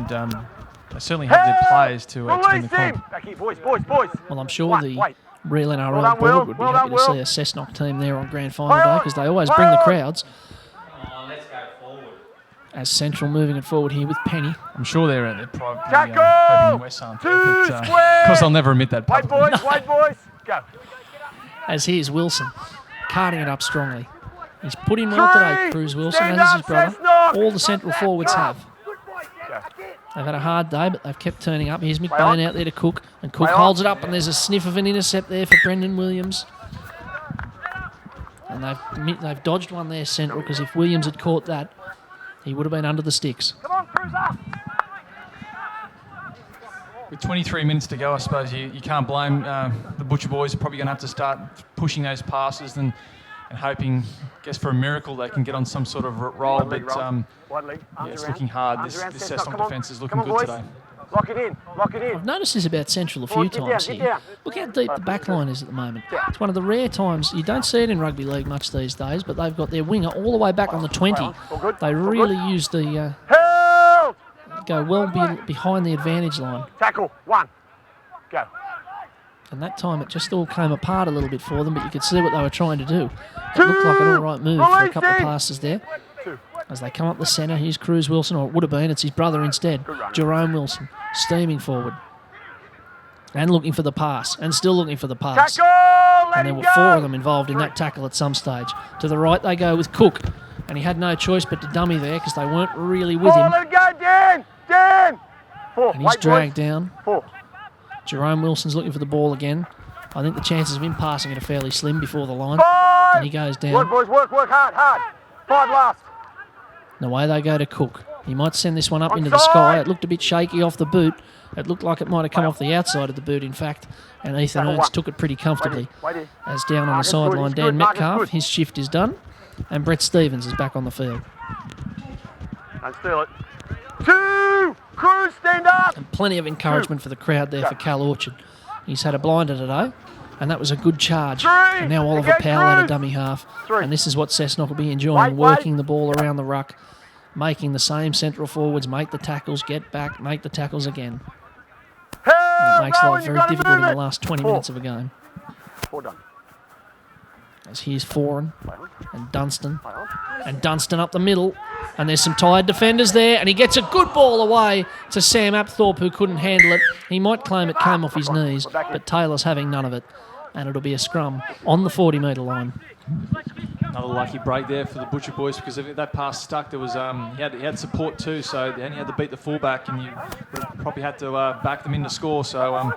they certainly have their players to win the comp. Back here, boys. Well, I'm sure the real NRL board would be happy to see a Cessnock team there on grand final day because they always bring the crowds. Let's go forward. As Central moving it forward here with Penny. I'm sure they're probably hoping West aren't there, but of course I'll never admit that publicly. Wait, boys. Go. As here's Wilson, carting it up strongly. He's put in well today, Cruz Wilson, as is his brother. All the Central forwards have. They've had a hard day, but they've kept turning up. Here's McBain out there to Cook, and Cook holds it up, and there's a sniff of an intercept there for Brendan Williams. And they've dodged one there, Central, because if Williams had caught that, he would have been under the sticks. Come on, Cruiser. With 23 minutes to go, I suppose you can't blame the Butcher boys. Are probably going to have to start pushing those passes and hoping, I guess, for a miracle they can get on some sort of roll. But it's looking hard. This Cessnock defence is looking good today. Lock it in. I've noticed this about Central a few times here. Look how deep the back line is at the moment. It's one of the rare times, you don't see it in rugby league much these days, but they've got their winger all the way back on the 20. They really use the... go well behind the advantage line. Tackle, one. Go. And that time it just all came apart a little bit for them, but you could see what they were trying to do. It looked like an all right move for a couple of passes there. As they come up the centre, here's Cruz Wilson, or it would have been, it's his brother instead, Jerome Wilson, steaming forward. And looking for the pass, and still looking for the pass. And there were four of them involved in that tackle at some stage. To the right they go with Cook, and he had no choice but to dummy there because they weren't really with him. Let it go, Dan! And he's dragged down. Jerome Wilson's looking for the ball again. I think the chances of him passing it are fairly slim before the line. And he goes down. Work, boys, work hard. 5 last. And away they go to Cook. He might send this one up into the sky. It looked a bit shaky off the boot. It looked like it might have come off the outside of the boot, in fact. And Ethan Ernst took it pretty comfortably. As down on the sideline, Dan Metcalf, his shift is done. And Brett Stevens is back on the field. Don't steal it. 2! Cruz, stand up! And plenty of encouragement for the crowd there for Cal Orchard. He's had a blinder today. And that was a good charge. And now Oliver Powell at a dummy half. And this is what Cessnock will be enjoying, working the ball around the ruck, making the same central forwards make the tackles, get back, make the tackles again. And it makes life very difficult in the last 20 minutes of a game. 4 done. As here's Foran and Dunstan. And Dunstan up the middle. And there's some tired defenders there. And he gets a good ball away to Sam Apthorpe, who couldn't handle it. He might claim it came off his knees, but Taylor's having none of it. And it'll be a scrum on the 40-metre line. Another lucky break there for the Butcher boys, because if that pass stuck, there was he had support too, so then he had to beat the fullback, and you probably had to back them in to score. So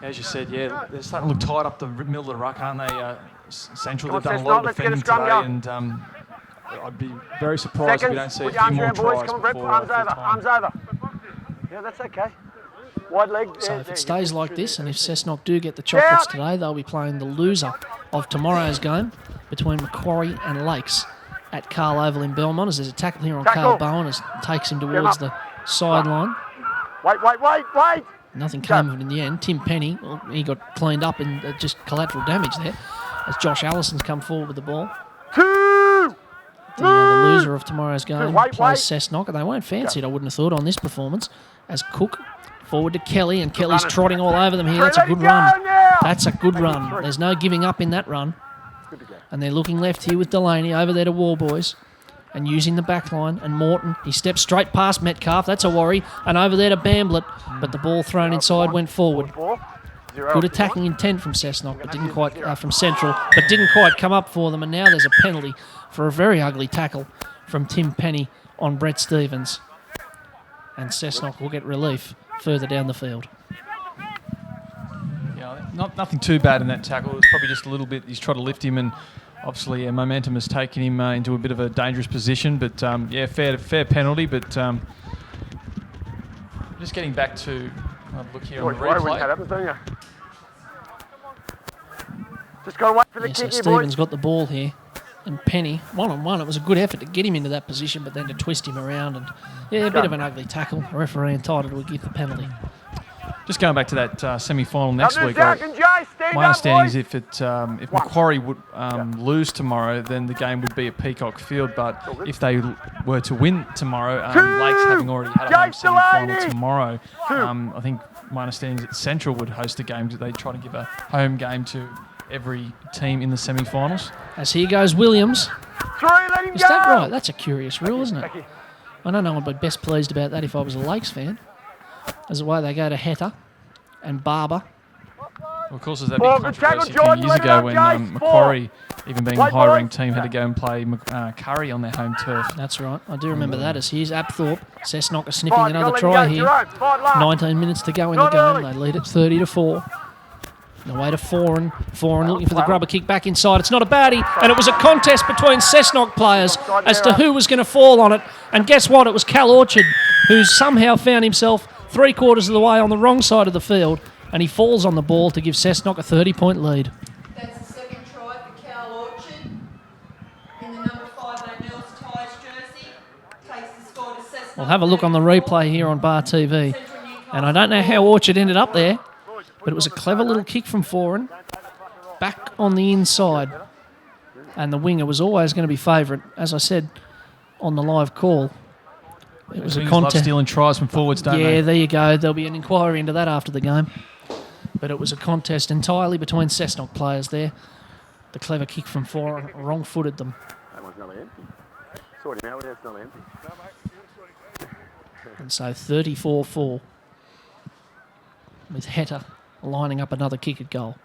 as you said, yeah, they're starting to look tight up the middle of the ruck, aren't they? Central, they've done a lot of defending today, and I'd be very surprised if we don't see a few more tries before Arms over. Yeah, that's okay. Wide leg. So if it stays like this, and if Cessnock do get the chocolates today, they'll be playing the loser of tomorrow's game between Macquarie and Lakes at Carl Oval in Belmont, as there's a tackle here on Carl Bowen as takes him towards the sideline. Wait. Nothing came of it in the end. Tim Penny, well, he got cleaned up and just collateral damage there as Josh Allison's come forward with the ball. The loser of tomorrow's game plays Cessnock, and they weren't fancied, I wouldn't have thought, on this performance, as Cook forward to Kelly, and Kelly's trotting all over them here. That's a good run. That's a good run. There's no giving up in that run. And they're looking left here with Delaney over there to Warboys and using the back line. And Morton, he steps straight past Metcalf. That's a worry. And over there to Bamblett. But the ball thrown inside went forward. Good attacking intent from Cessnock, but didn't quite from Central, but didn't quite come up for them. And now there's a penalty for a very ugly tackle from Tim Penny on Brett Stevens. And Cessnock will get relief further down the field. Yeah, nothing too bad in that tackle. It was probably just a little bit. He's tried to lift him, and obviously momentum has taken him into a bit of a dangerous position. But yeah, fair penalty. But just getting back to look here on the replay. Just got to wait for the kick So here, Stevens boys. got the ball here, and Penny one-on-one. It was a good effort to get him into that position, but then to twist him around, and yeah, a bit of an ugly tackle. The referee entitled to give the penalty. Just going back to that semi-final next week, Zach and Jay, stand my up, understanding is boys. if Macquarie would lose tomorrow, then the game would be at Peacock Field. But if they were to win tomorrow, Lakes having already had a home semi-final tomorrow, I think my understanding is that Central would host a game because they try to give a home game to every team in the semi-finals. As here goes Williams. Let him Is go. that right? That's a curious rule, isn't it? I don't know I'd be best pleased about that if I was a Lakes fan. As the way they go to Heta and Barber. Well, of course, there's that big controversy a few years ago when Macquarie, even being a high-ranked team, had to go and play Curry on their home turf. That's right. I do remember that. As here's Apthorpe. Cessnock are sniffing another try here. 19 minutes to go in the game. They lead it 30-4. The way to Foran. Foran looking for the grubber kick back inside. It's not a baddie. And it was a contest between Cessnock players as to who was going to fall on it. And guess what? It was Cal Orchard, who somehow found himself 3/4 of the way on the wrong side of the field. And he falls on the ball to give Cessnock a 30-point lead. That's the second try for Cal Orchard in the number 5 O'Neill's ties jersey. Takes the score to Cessnock. We'll have a look on the replay here on Bar TV. And I don't know how Orchard ended up there, but it was a clever little kick from Foran. Back on the inside. And the winger was always going to be favourite, as I said on the live call. It was a contest. Love stealing tries from forwards, don't they? Yeah, there you go. There'll be an inquiry into that after the game. But it was a contest entirely between Cessnock players there. The clever kick from Foran wrong-footed them. That one's not empty. Sort him out, but it's not empty. And so 34-4 with Heta lining up another kick at goal.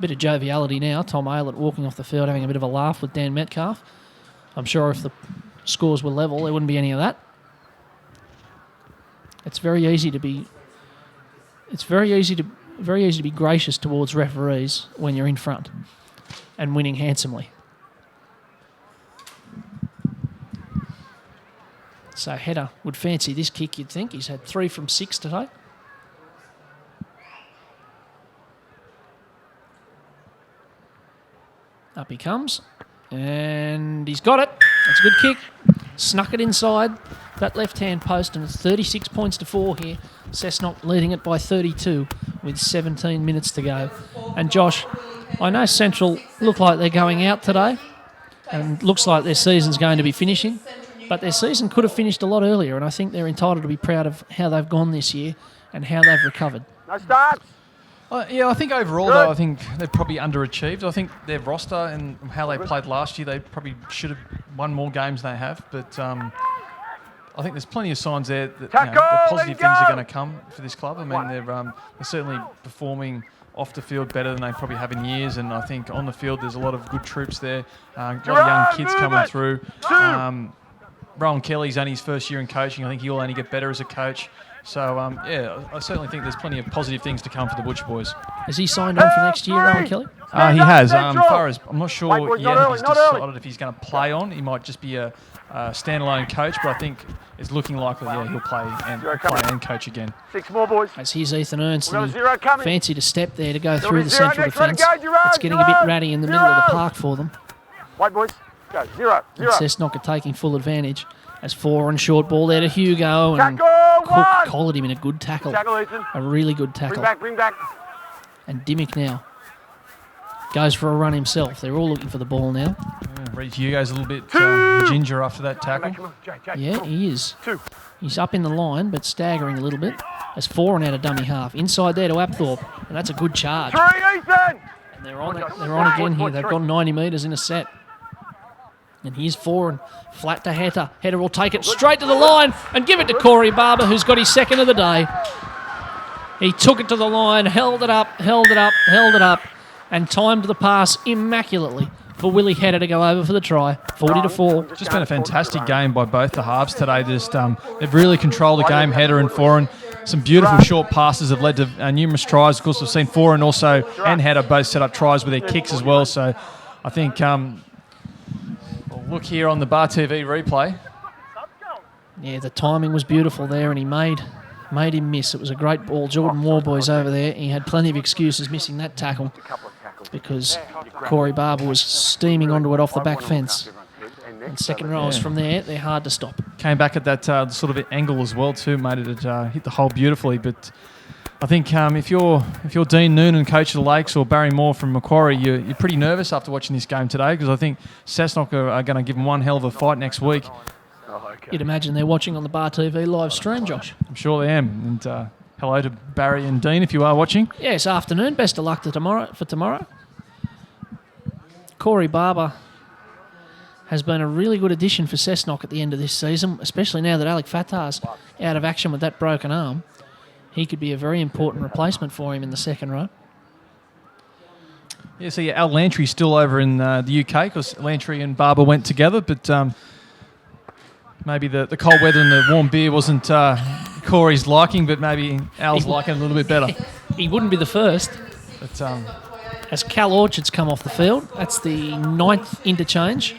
Bit of joviality now. Tom Aylett walking off the field having a bit of a laugh with Dan Metcalf. I'm sure if the scores were level, there wouldn't be any of that. It's very easy to be gracious towards referees when you're in front and winning handsomely. So Heta would fancy this kick, you'd think. He's had 3 from 6 today. Up he comes. And he's got it. That's a good kick. Snuck it inside that left-hand post, and it's 36 points to 4 here. Cessnock leading it by 32 with 17 minutes to go. And Josh, I know Central look like they're going out today and looks like their season's going to be finishing, but their season could have finished a lot earlier, and I think they're entitled to be proud of how they've gone this year and how they've recovered. No starts. Yeah, I think overall, though, I think they've probably underachieved. I think their roster and how they played last year, they probably should have won more games than they have. But I think there's plenty of signs there that the positive things are going to come for this club. I mean, they're certainly performing off the field better than they probably have in years, and I think on the field there's a lot of good troops there, a lot of young kids coming through. Rowan Kelly's only his first year in coaching. I think he'll only get better as a coach. So, I certainly think there's plenty of positive things to come for the Butcher boys. Has he signed on for next year, Rowan Kelly? He has. Far as I'm not sure yet if he's not early. decided if he's going to play on. He might just be a standalone coach, but I think it's looking likely, he'll play and coach again. 6 more, boys. As here's Ethan Ernst, We've got a and he 0 coming. fancied a step there to go There'll through be the 0 central next. Let it defence. go, Gerard, It's getting a bit Gerard. ratty in the middle of the 0. park for them. Wait, boys. Go. 0. And Cessnock are taking full advantage. As 4 on short ball there to Hugo, and Tackle, Cook 1. collared him in a good tackle. Tackle, Ethan. A really good tackle. Bring back. And Dimmick now goes for a run himself. They're all looking for the ball now. Reece Hugo's a little bit ginger after that tackle. Come on, Jay. Yeah, he is. 2. He's up in the line, but staggering a little bit. As 4 and out of dummy half. Inside there to Apthorpe, and that's a good charge. 3, Ethan. And they're on again here. They've gone 90 metres in a set. And here's 4 and flat to Hetter. Hetter will take it straight to the line and give it to Corey Barber, who's got his second of the day. He took it to the line, held it up, and timed the pass immaculately for Willie Hetter to go over for the try. 40-4. Just been a fantastic game by both the halves today. Just they've really controlled the game, Hetter and Foran. Some beautiful short passes have led to numerous tries. Of course, we've seen Foran and Hetter both set up tries with their kicks as well. So I think we'll look here on the Bar TV replay. Yeah, the timing was beautiful there, and he made him miss. It was a great ball. Jordan Warboy's over there. He had plenty of excuses missing that tackle because Corey Barber was steaming onto it off the back fence. And second rows from there, they're hard to stop. Came back at that sort of angle as well too, made it hit the hole beautifully. But I think if you're Dean Noonan, coach of the Lakes, or Barry Moore from Macquarie, you're pretty nervous after watching this game today, because I think Cessnock are going to give them one hell of a fight next week. You'd imagine they're watching on the Bar TV live stream, Josh. I'm sure they am. And hello to Barry and Dean if you are watching. Yes, afternoon. Best of luck for tomorrow. Corey Barber has been a really good addition for Cessnock at the end of this season, especially now that Alec Fatah's out of action with that broken arm. He could be a very important replacement for him in the second row. Yeah, so Al Lantry's still over in the UK, because Lantry and Barber went together, but maybe the cold weather and the warm beer wasn't Corey's liking, but maybe Al's liking it a little bit better. He wouldn't be the first. But, as Cal Orchard's come off the field, that's the 9th interchange,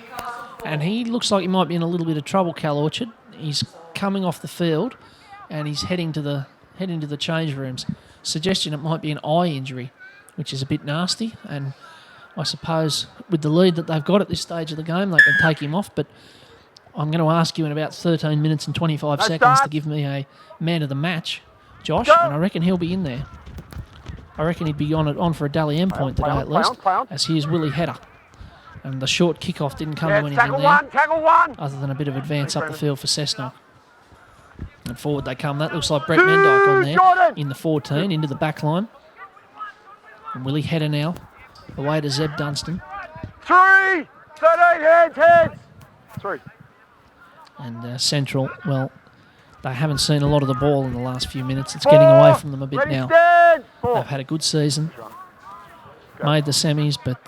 and he looks like he might be in a little bit of trouble, Cal Orchard. He's coming off the field, and he's heading to the change rooms. Suggestion it might be an eye injury, which is a bit nasty, and I suppose with the lead that they've got at this stage of the game, they can take him off, but I'm going to ask you in about 13 minutes and 25 seconds to give me a man of the match, Josh, and I reckon he'll be in there. I reckon he'd be on for a Dally M point today at least, as here's Willie Hetter. And the short kickoff didn't come to anything there, Tackle one. other than a bit of advance up the field for Cessnock. And forward they come. That looks like Brett Mendyke on there in the 14 into the back line. And Willie Hetter now away to Zeb Dunstan. 3, 13, heads. 3. And Central, well, they haven't seen a lot of the ball in the last few minutes. It's getting away from them a bit now. They've had a good season, made the semis, but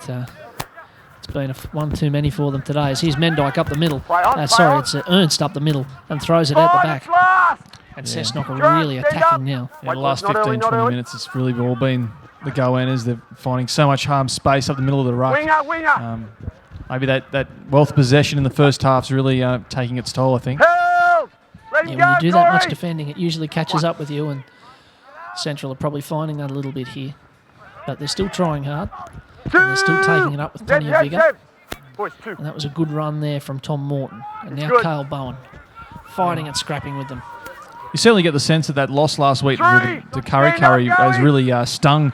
it's been one too many for them today. As here's Mendyke up the middle. It's Ernst up the middle and throws it out the back. And Cessnock are really attacking now. Yeah, the last 15, 20 minutes, it's really all been the goannas. They're finding so much harm space up the middle of the ruck. Winger. Maybe that wealth of possession in the first half's really taking its toll, I think. Help! When you do that much defending, it usually catches up with you, and Central are probably finding that a little bit here. But they're still trying hard, and they're still taking it up with plenty of vigour. And that was a good run there from Tom Morton. And now Cale Bowen fighting and scrapping with them. You certainly get the sense that loss last week to Curry has really stung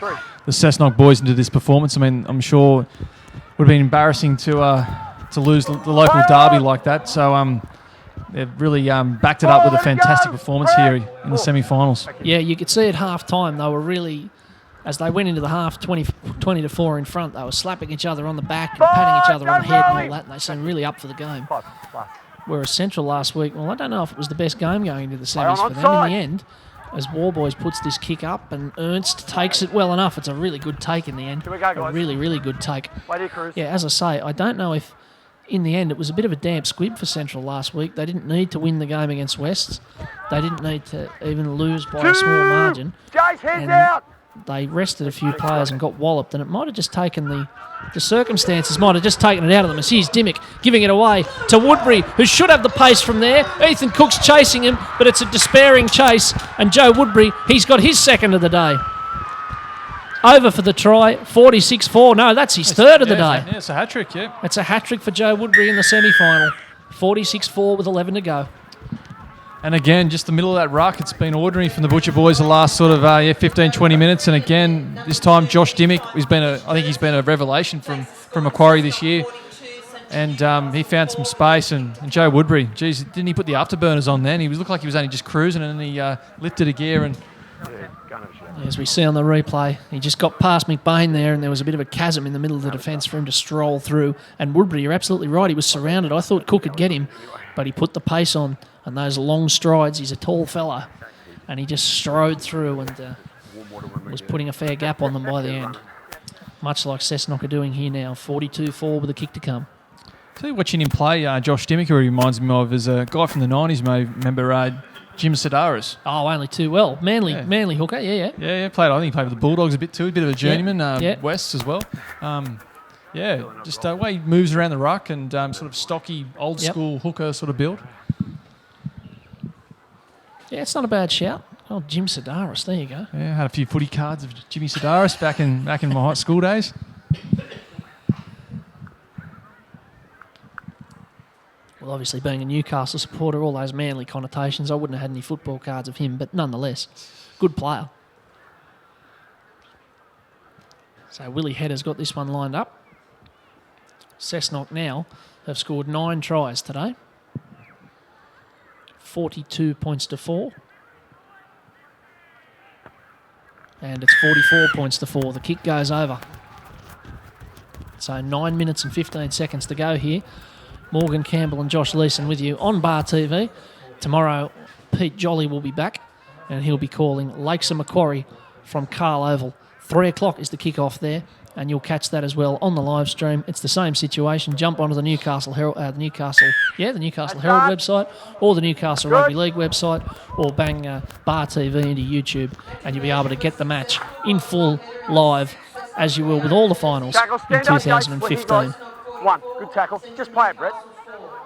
the Cessnock boys into this performance. I mean, I'm sure it would have been embarrassing to lose the local derby like that. So they've really backed it up with a fantastic performance here in the semi-finals. Yeah, you could see at half-time they were really, as they went into the half 20-4 in front, they were slapping each other on the back and patting each other on the head and all that, and they seemed really up for the game. Whereas Central last week, well, I don't know if it was the best game going into the semis for them. In the end, as Warboys puts this kick up, and Ernst takes it well enough. It's a really good take in the end. Here we go, guys. A really, really good take. Wait here, Cruz. Yeah, as I say, I don't know if in the end it was a bit of a damp squib for Central last week. They didn't need to win the game against Wests. They didn't need to even lose by a small margin. Jace, heads And out. they rested a few players and got walloped, and it might have just taken the circumstances might have just taken it out of them. As here's Dimmick giving it away to Woodbury, who should have the pace from there. Ethan Cook's chasing him, but it's a despairing chase, and Joe Woodbury, he's got his second of the day. Over for the try, 46-4. No, that's his third of the day. Yeah, it's a hat-trick, yeah. It's a hat-trick for Joe Woodbury in the semi-final. 46-4 with 11 to go. And again, just the middle of that ruck, it's been ordinary from the Butcher boys the last sort of 15, 20 minutes. And again, this time Josh Dimmick, I think he's been a revelation from Macquarie this year. And he found some space. And Joe Woodbury, geez, didn't he put the afterburners on then? He looked like he was only just cruising, and he lifted a gear. And as we see on the replay, he just got past McBain there, and there was a bit of a chasm in the middle of the defence for him to stroll through. And Woodbury, you're absolutely right, he was surrounded. I thought Cook could get him, but he put the pace on. And those long strides, he's a tall fella, and he just strode through and was putting a fair gap on them by the end. Much like Cessnock are doing here now, 42-4 with a kick to come. So watching him play, Josh Dimmick, who he reminds me of, is a guy from the 90s, may remember Jim Sedaris. Oh, only too well. Manly hooker, yeah. Yeah, I think he played with the Bulldogs a bit too, a bit of a journeyman, Wests as well. Just the way he moves around the ruck and sort of stocky, old-school hooker sort of build. Yeah, it's not a bad shout. Oh, Jim Sedaris, there you go. Yeah, I had a few footy cards of Jimmy Sedaris back in my high school days. Well, obviously being a Newcastle supporter, all those Manly connotations, I wouldn't have had any football cards of him, but nonetheless, good player. So Willie Hedder's got this one lined up. Cessnock now have scored 9 tries today. 42 points to 4. And it's 44 points to 4. The kick goes over. So 9 minutes and 15 seconds to go here. Morgan Campbell and Josh Leeson with you on Bar TV. Tomorrow, Pete Jolly will be back, and he'll be calling Lakes and Macquarie from Carl Oval. 3 o'clock is the kick-off there, and you'll catch that as well on the live stream. It's the same situation. Jump onto the Newcastle Herald, the Newcastle Herald website, or the Newcastle Rugby League website, or bang Bar TV into YouTube, and you'll be able to get the match in full live, as you will with all the finals in 2015. One, good tackle. Just play it, Brett.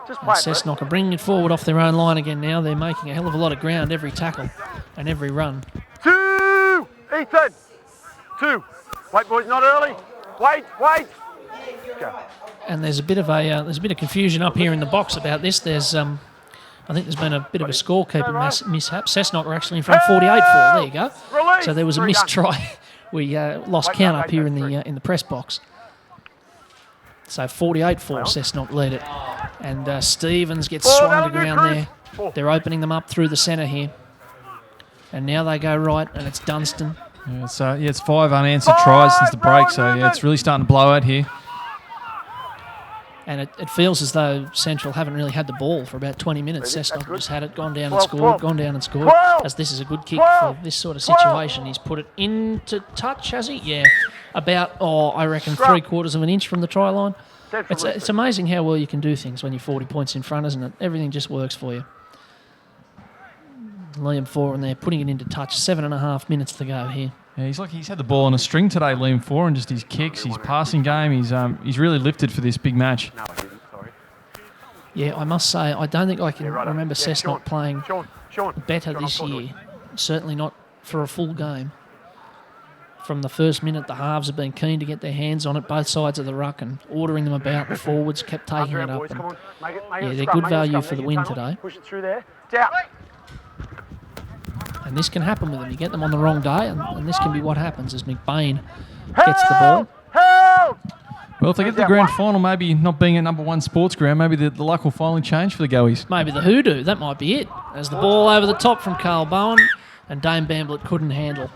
Just play it, Brett. Cessnock are bringing it forward off their own line again now. They're making a hell of a lot of ground every tackle and every run. 2, Ethan. 2. Wait, boys, not early. Wait. Go. And there's a bit of confusion up here in the box about this. There's I think there's been a bit of a scorekeeping mishap. Cessnock are actually in front 48-4. There you go. Release. So there was a missed try. We lost count up here in the press box. So 48-4, Cessnock lead it. And Stevens gets swung to ground there. They're opening them up through the centre here. And now they go right, and it's Dunstan. Yeah, it's 5 unanswered tries since the break, so it's really starting to blow out here. And it feels as though Central haven't really had the ball for about 20 minutes. Cessnock just had it, gone down and scored, as this is a good kick for this sort of situation. He's put it into touch, has he? Yeah. About, I reckon, 3/4 of an inch from the try line. It's amazing how well you can do things when you're 40 points in front, isn't it? Everything just works for you. Liam Foran there, putting it into touch. 7.5 minutes to go here. Yeah, he's had the ball on a string today, Liam Foran, just his kicks, his passing game. He's really lifted for this big match. No, I didn't, sorry. Yeah, I must say, I don't think I can remember Cessnock playing Sean, better this year. Certainly not for a full game. From the first minute, the halves have been keen to get their hands on it, both sides of the ruck, and ordering them about. The forwards kept taking it up. And, they're good value for the win today. Push it through there. It's out. And this can happen with them. You get them on the wrong day, and this can be what happens as McBain gets the ball. Help! Well, if they get to the grand final, maybe not being a number 1 sports ground, maybe the luck will finally change for the Goeies. Maybe the hoodoo, that might be it. As the ball over the top from Carl Bowen, and Dame Bamblett couldn't handle.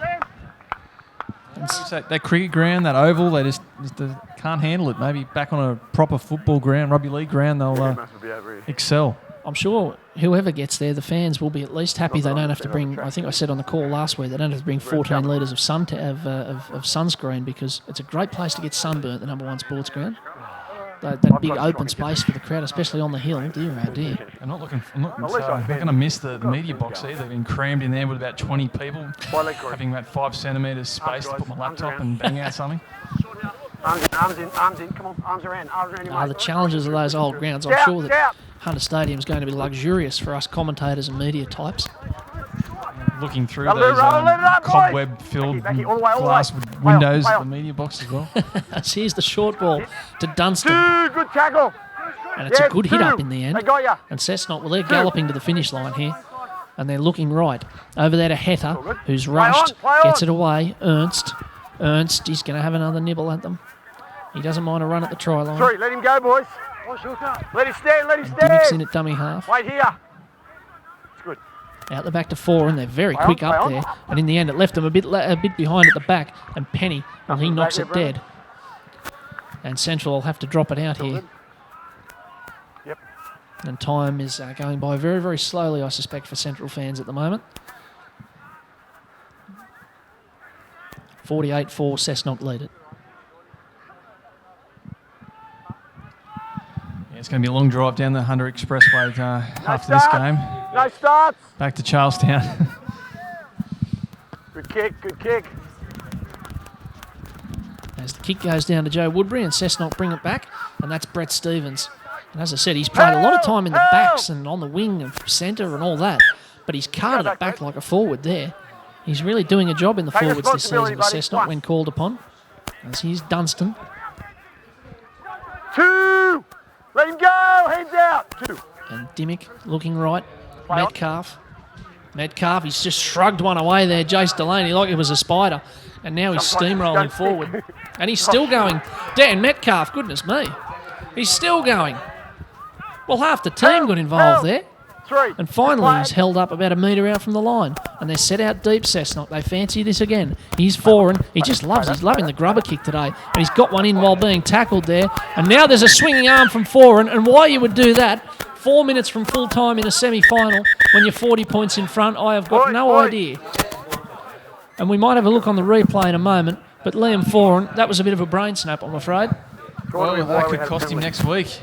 That cricket ground, that oval, they just can't handle it. Maybe back on a proper football ground, rugby league ground, they'll excel. I'm sure whoever gets there, the fans will be at least happy they don't have to bring, I think I said on the call last week, they don't have to bring 14 litres of sunscreen, because it's a great place to get sunburnt, the number 1 sports ground. That big open space for the crowd, especially on the hill, dear oh dear. I'm not going to miss the media box either. They've been crammed in there with about 20 people, having about 5 centimetres space to put my laptop and bang out something. Arms in, come on, arms around your The challenges of those old grounds, I'm sure that Hunter Stadium is going to be luxurious for us commentators and media types. Looking through those cobweb-filled glass windows of the media box as well. So here's the short ball to Dunstan. Good tackle. And it's a good hit up in the end. They got ya. And Cessnock, well, they're galloping to the finish line here. And they're looking right. Over there to Heather, who's rushed, gets it away. Ernst, he's going to have another nibble at them. He doesn't mind a run at the try line. 3, let him go, boys. Let him stand, Dimmick's in at dummy half. Wait here. It's good. Out the back to 4, and they're very quick up there. And in the end, it left them a bit behind at the back. And Penny, well, he knocks it dead. And Central will have to drop it out here. Yep. And time is going by very, very slowly, I suspect, for Central fans at the moment. 48-4, Cessnock lead it. It's going to be a long drive down the Hunter Expressway after this game. No starts. Back to Charlestown. Good kick. As the kick goes down to Joe Woodbury, and Cessnock bring it back, and that's Brett Stevens. And as I said, he's played a lot of time in the backs and on the wing and centre and all that, but he's carted it back like a forward there. He's really doing a job in the forwards this season with Cessnock when called upon. As here's Dunstan. 2. Let him go. Hands out. 2. And Dimmick looking right. Metcalf, he's just shrugged one away there, Jace Delaney, like it was a spider. And now he's steamrolling forward. And he's still going. Dan Metcalf, goodness me. He's still going. Well, half the team got involved there. 3. And finally, he's held up about a metre out from the line. And they're set out deep, Cessnock. They fancy this again. He's foreign. He's loving the grubber kick today. And he's got one in while being tackled there. And now there's a swinging arm from foreign. And why you would do that 4 minutes from full time in a semi-final when you're 40 points in front, I have got no idea. And we might have a look on the replay in a moment. But Liam Foran, that was a bit of a brain snap, I'm afraid. Well, that could cost him next week.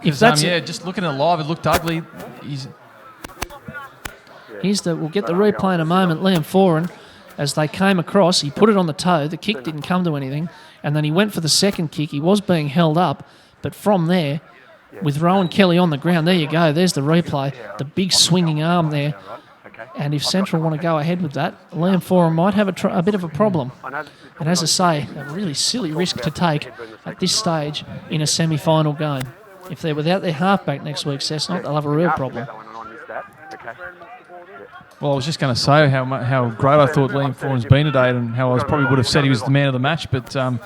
If that's just looking at it live, it looked ugly. We'll get the replay in a moment. Liam Foran, as they came across, he put it on the toe. The kick didn't come to anything. And then he went for the second kick. He was being held up. But from there, with Rowan Kelly on the ground, there you go. There's the replay. The big swinging arm there. And if Central want to go ahead with that, Liam Foran might have a bit of a problem. And as I say, a really silly risk to take at this stage in a semi-final game. If they're without their halfback next week, Cessnock, they'll have a real problem. Well, I was just going to say how great I thought Liam Foran's been today, and how I probably would have said he was the man of the match. But that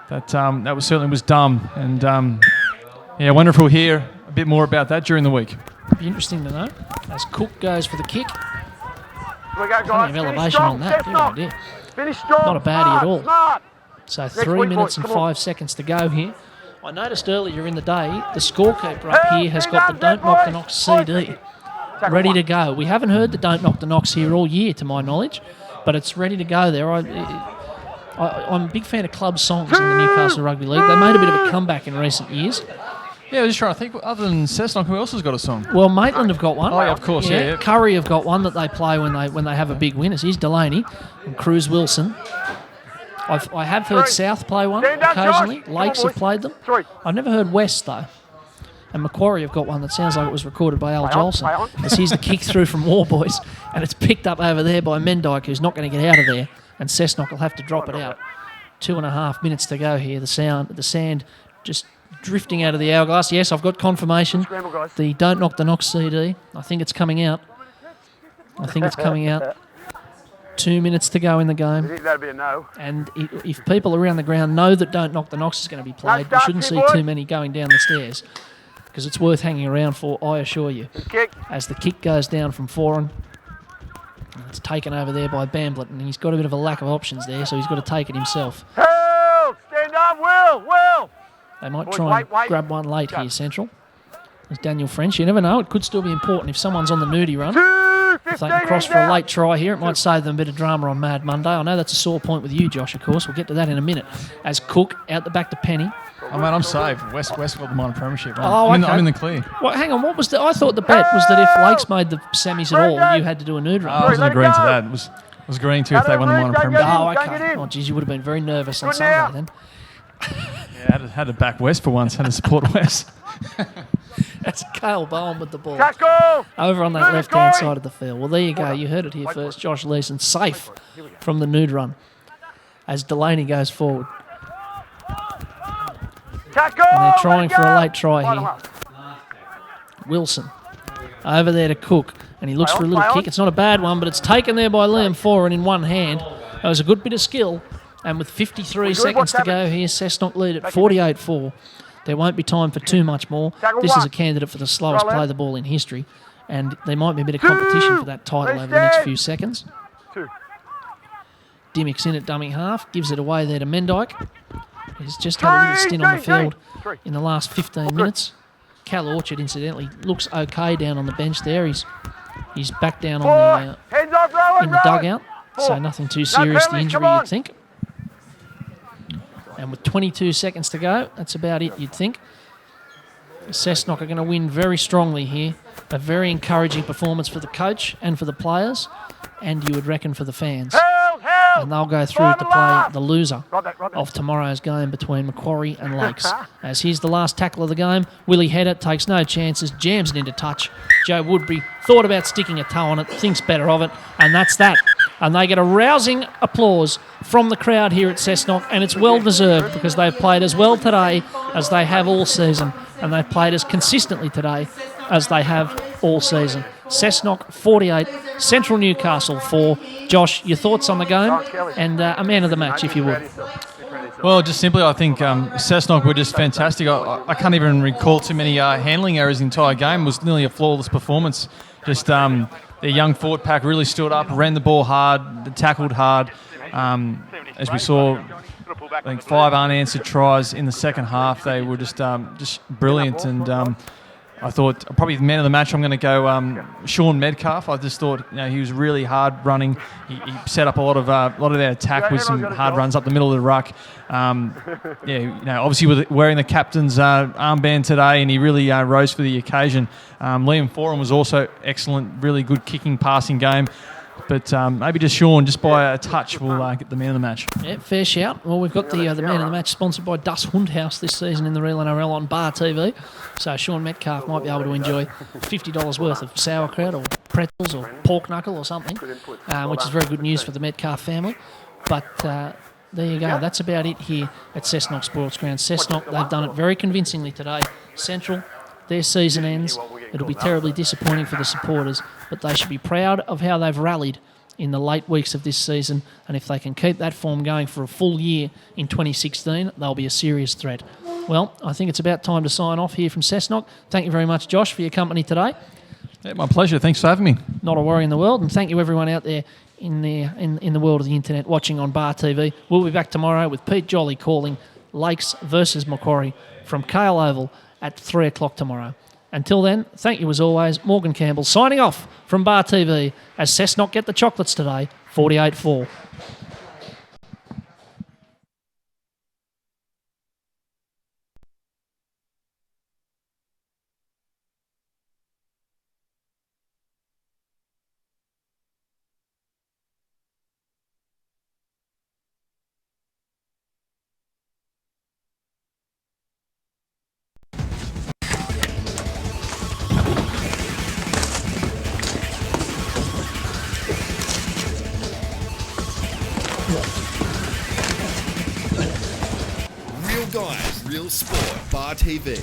was certainly was dumb. And I wonder if we'll hear a bit more about that during the week. Be interesting to know. As Cook goes for the kick. Plenty of elevation on that. Not a baddie at all. So 3 minutes and 5 seconds to go here. I noticed earlier in the day, the scorekeeper up here has got the Don't Knock the Knocks CD ready to go. We haven't heard the Don't Knock the Knocks here all year, to my knowledge, but it's ready to go there. I'm a big fan of club songs in the Newcastle Rugby League. They made a bit of a comeback in recent years. Yeah, I was just trying to think, other than Cessnock, who else has got a song? Well, Maitland have got one. Oh, yeah, of course, yeah. Curry have got one that they play when they have a big win. Here's Delaney and Cruz Wilson. I have heard South play one occasionally. Lakes have played them. I've never heard West, though. And Macquarie have got one that sounds like it was recorded by Al Jolson. As here's the kick through from War Boys, and it's picked up over there by Mendyke, who's not going to get out of there, and Cessnock will have to drop it out. 2.5 minutes to go here. The sand just drifting out of the hourglass. Yes, I've got confirmation. The Don't Knock the Knock CD. I think it's coming out. 2 minutes to go in the game. I think that'd be a no. And if people around the ground know that Don't Knock the Knocks is going to be played, you shouldn't see too many going down the stairs, because it's worth hanging around for, I assure you. As the kick goes down from Foran, it's taken over there by Bamblett, and he's got a bit of a lack of options there, so he's got to take it himself. Help! Stand up, Will! They might try and grab one late here, Central. As Daniel French, you never know. It could still be important if someone's on the nudie run. 2, If 15 they can cross hands for a out. late try here, it might save them a bit of drama on Mad Monday. I know that's a sore point with you, Josh, of course. We'll get to that in a minute. As Cook out the back to Penny. Oh, man, I'm safe. West got the minor premiership. Oh, I'm okay. in the clear. Well, hang on. What was I thought the bet was that if Lakes made the semis at all, you had to do a nude run. I wasn't agreeing to that. I was agreeing to if they won the minor premiership. Oh, Don't get okay. in. Oh, geez, you would have been very nervous on Good Sunday now. then. Yeah, had to back West for once. Had to support West. That's Cale Bowen with the ball. Tackle. Over on that Move it, left-hand Corey. side of the field. Well, there you go. You heard it here first. Josh Leeson safe from the nude run as Delaney goes forward. Tackle. And they're trying Let it for a go. late try Final here. half. Wilson over there to Cook, and he looks Play for a on, little play kick. on. It's not a bad one, but it's taken there by Liam Foran in one hand. That was a good bit of skill, and with 53 good, seconds what's to go happened? here, Cessnock lead at 48-4. There won't be time for too much more. Tackle This is a one. candidate for the slowest Go left. play the ball in history, and there might be a bit of competition for that title Stay over the next steady. few seconds. 2. Dimmick's in at dummy half, gives it away there to Mendyke. He's just had a little stint on the field in the last 15 minutes. Cal Orchard, incidentally, looks okay down on the bench there. He's back down 4. on Hands off, Rowan. in the dugout, so nothing too serious, the penalties, injury, come on. you'd think. And with 22 seconds to go, that's about it, you'd think. Cessnock are going to win very strongly here. A very encouraging performance for the coach and for the players, and you would reckon for the fans. Held, held. And they'll go through to play the loser Right that. of tomorrow's game between Macquarie and Lakes. As here's the last tackle of the game. Willie Header takes no chances, jams it into touch. Joe Woodbury thought about sticking a toe on it, thinks better of it, and that's that. And they get a rousing applause from the crowd here at Cessnock, and it's well deserved because they've played as well today as they have all season, and they've played as consistently today as they have all season. Cessnock 48, Central Newcastle 4. Josh, your thoughts on the game and a man of the match, if you would. Well, just simply, I think Cessnock were just fantastic. I can't even recall too many handling errors in the entire game. It was nearly a flawless performance. Just their young forward pack really stood up, ran the ball hard, tackled hard. As we saw, I think 5 unanswered tries in the second half. They were just brilliant, and I thought probably the man of the match. I'm going to go Sean Medcalf. I just thought he was really hard running. He set up a lot of their attack with some hard runs up the middle of the ruck. Obviously with wearing the captain's armband today, and he really rose for the occasion. Liam Foran was also excellent, really good kicking, passing game. But maybe just Sean, just by a touch, will get the man of the match. Yeah, fair shout. Well, we've got the man of the match sponsored by Dus Hundhouse this season in the Real NRL on Bar TV. So Sean Metcalf might be able to enjoy $50 worth of sauerkraut or pretzels or pork knuckle or something, which is very good news for the Metcalf family. But there you go. That's about it here at Cessnock Sports Ground. Cessnock, they've done it very convincingly today. Central, their season ends. It'll be terribly disappointing for the supporters, but they should be proud of how they've rallied in the late weeks of this season, and if they can keep that form going for a full year in 2016, they'll be a serious threat. Well, I think it's about time to sign off here from Cessnock. Thank you very much, Josh, for your company today. Yeah, my pleasure. Thanks for having me. Not a worry in the world, and thank you everyone out there in the world of the internet watching on Bar TV. We'll be back tomorrow with Pete Jolly calling Lakes versus Macquarie from Cale Oval at 3 o'clock tomorrow. Until then, thank you as always. Morgan Campbell signing off from Bar TV as Cessnock get the chocolates today, 48-4. Real guys, real sport. Bar TV.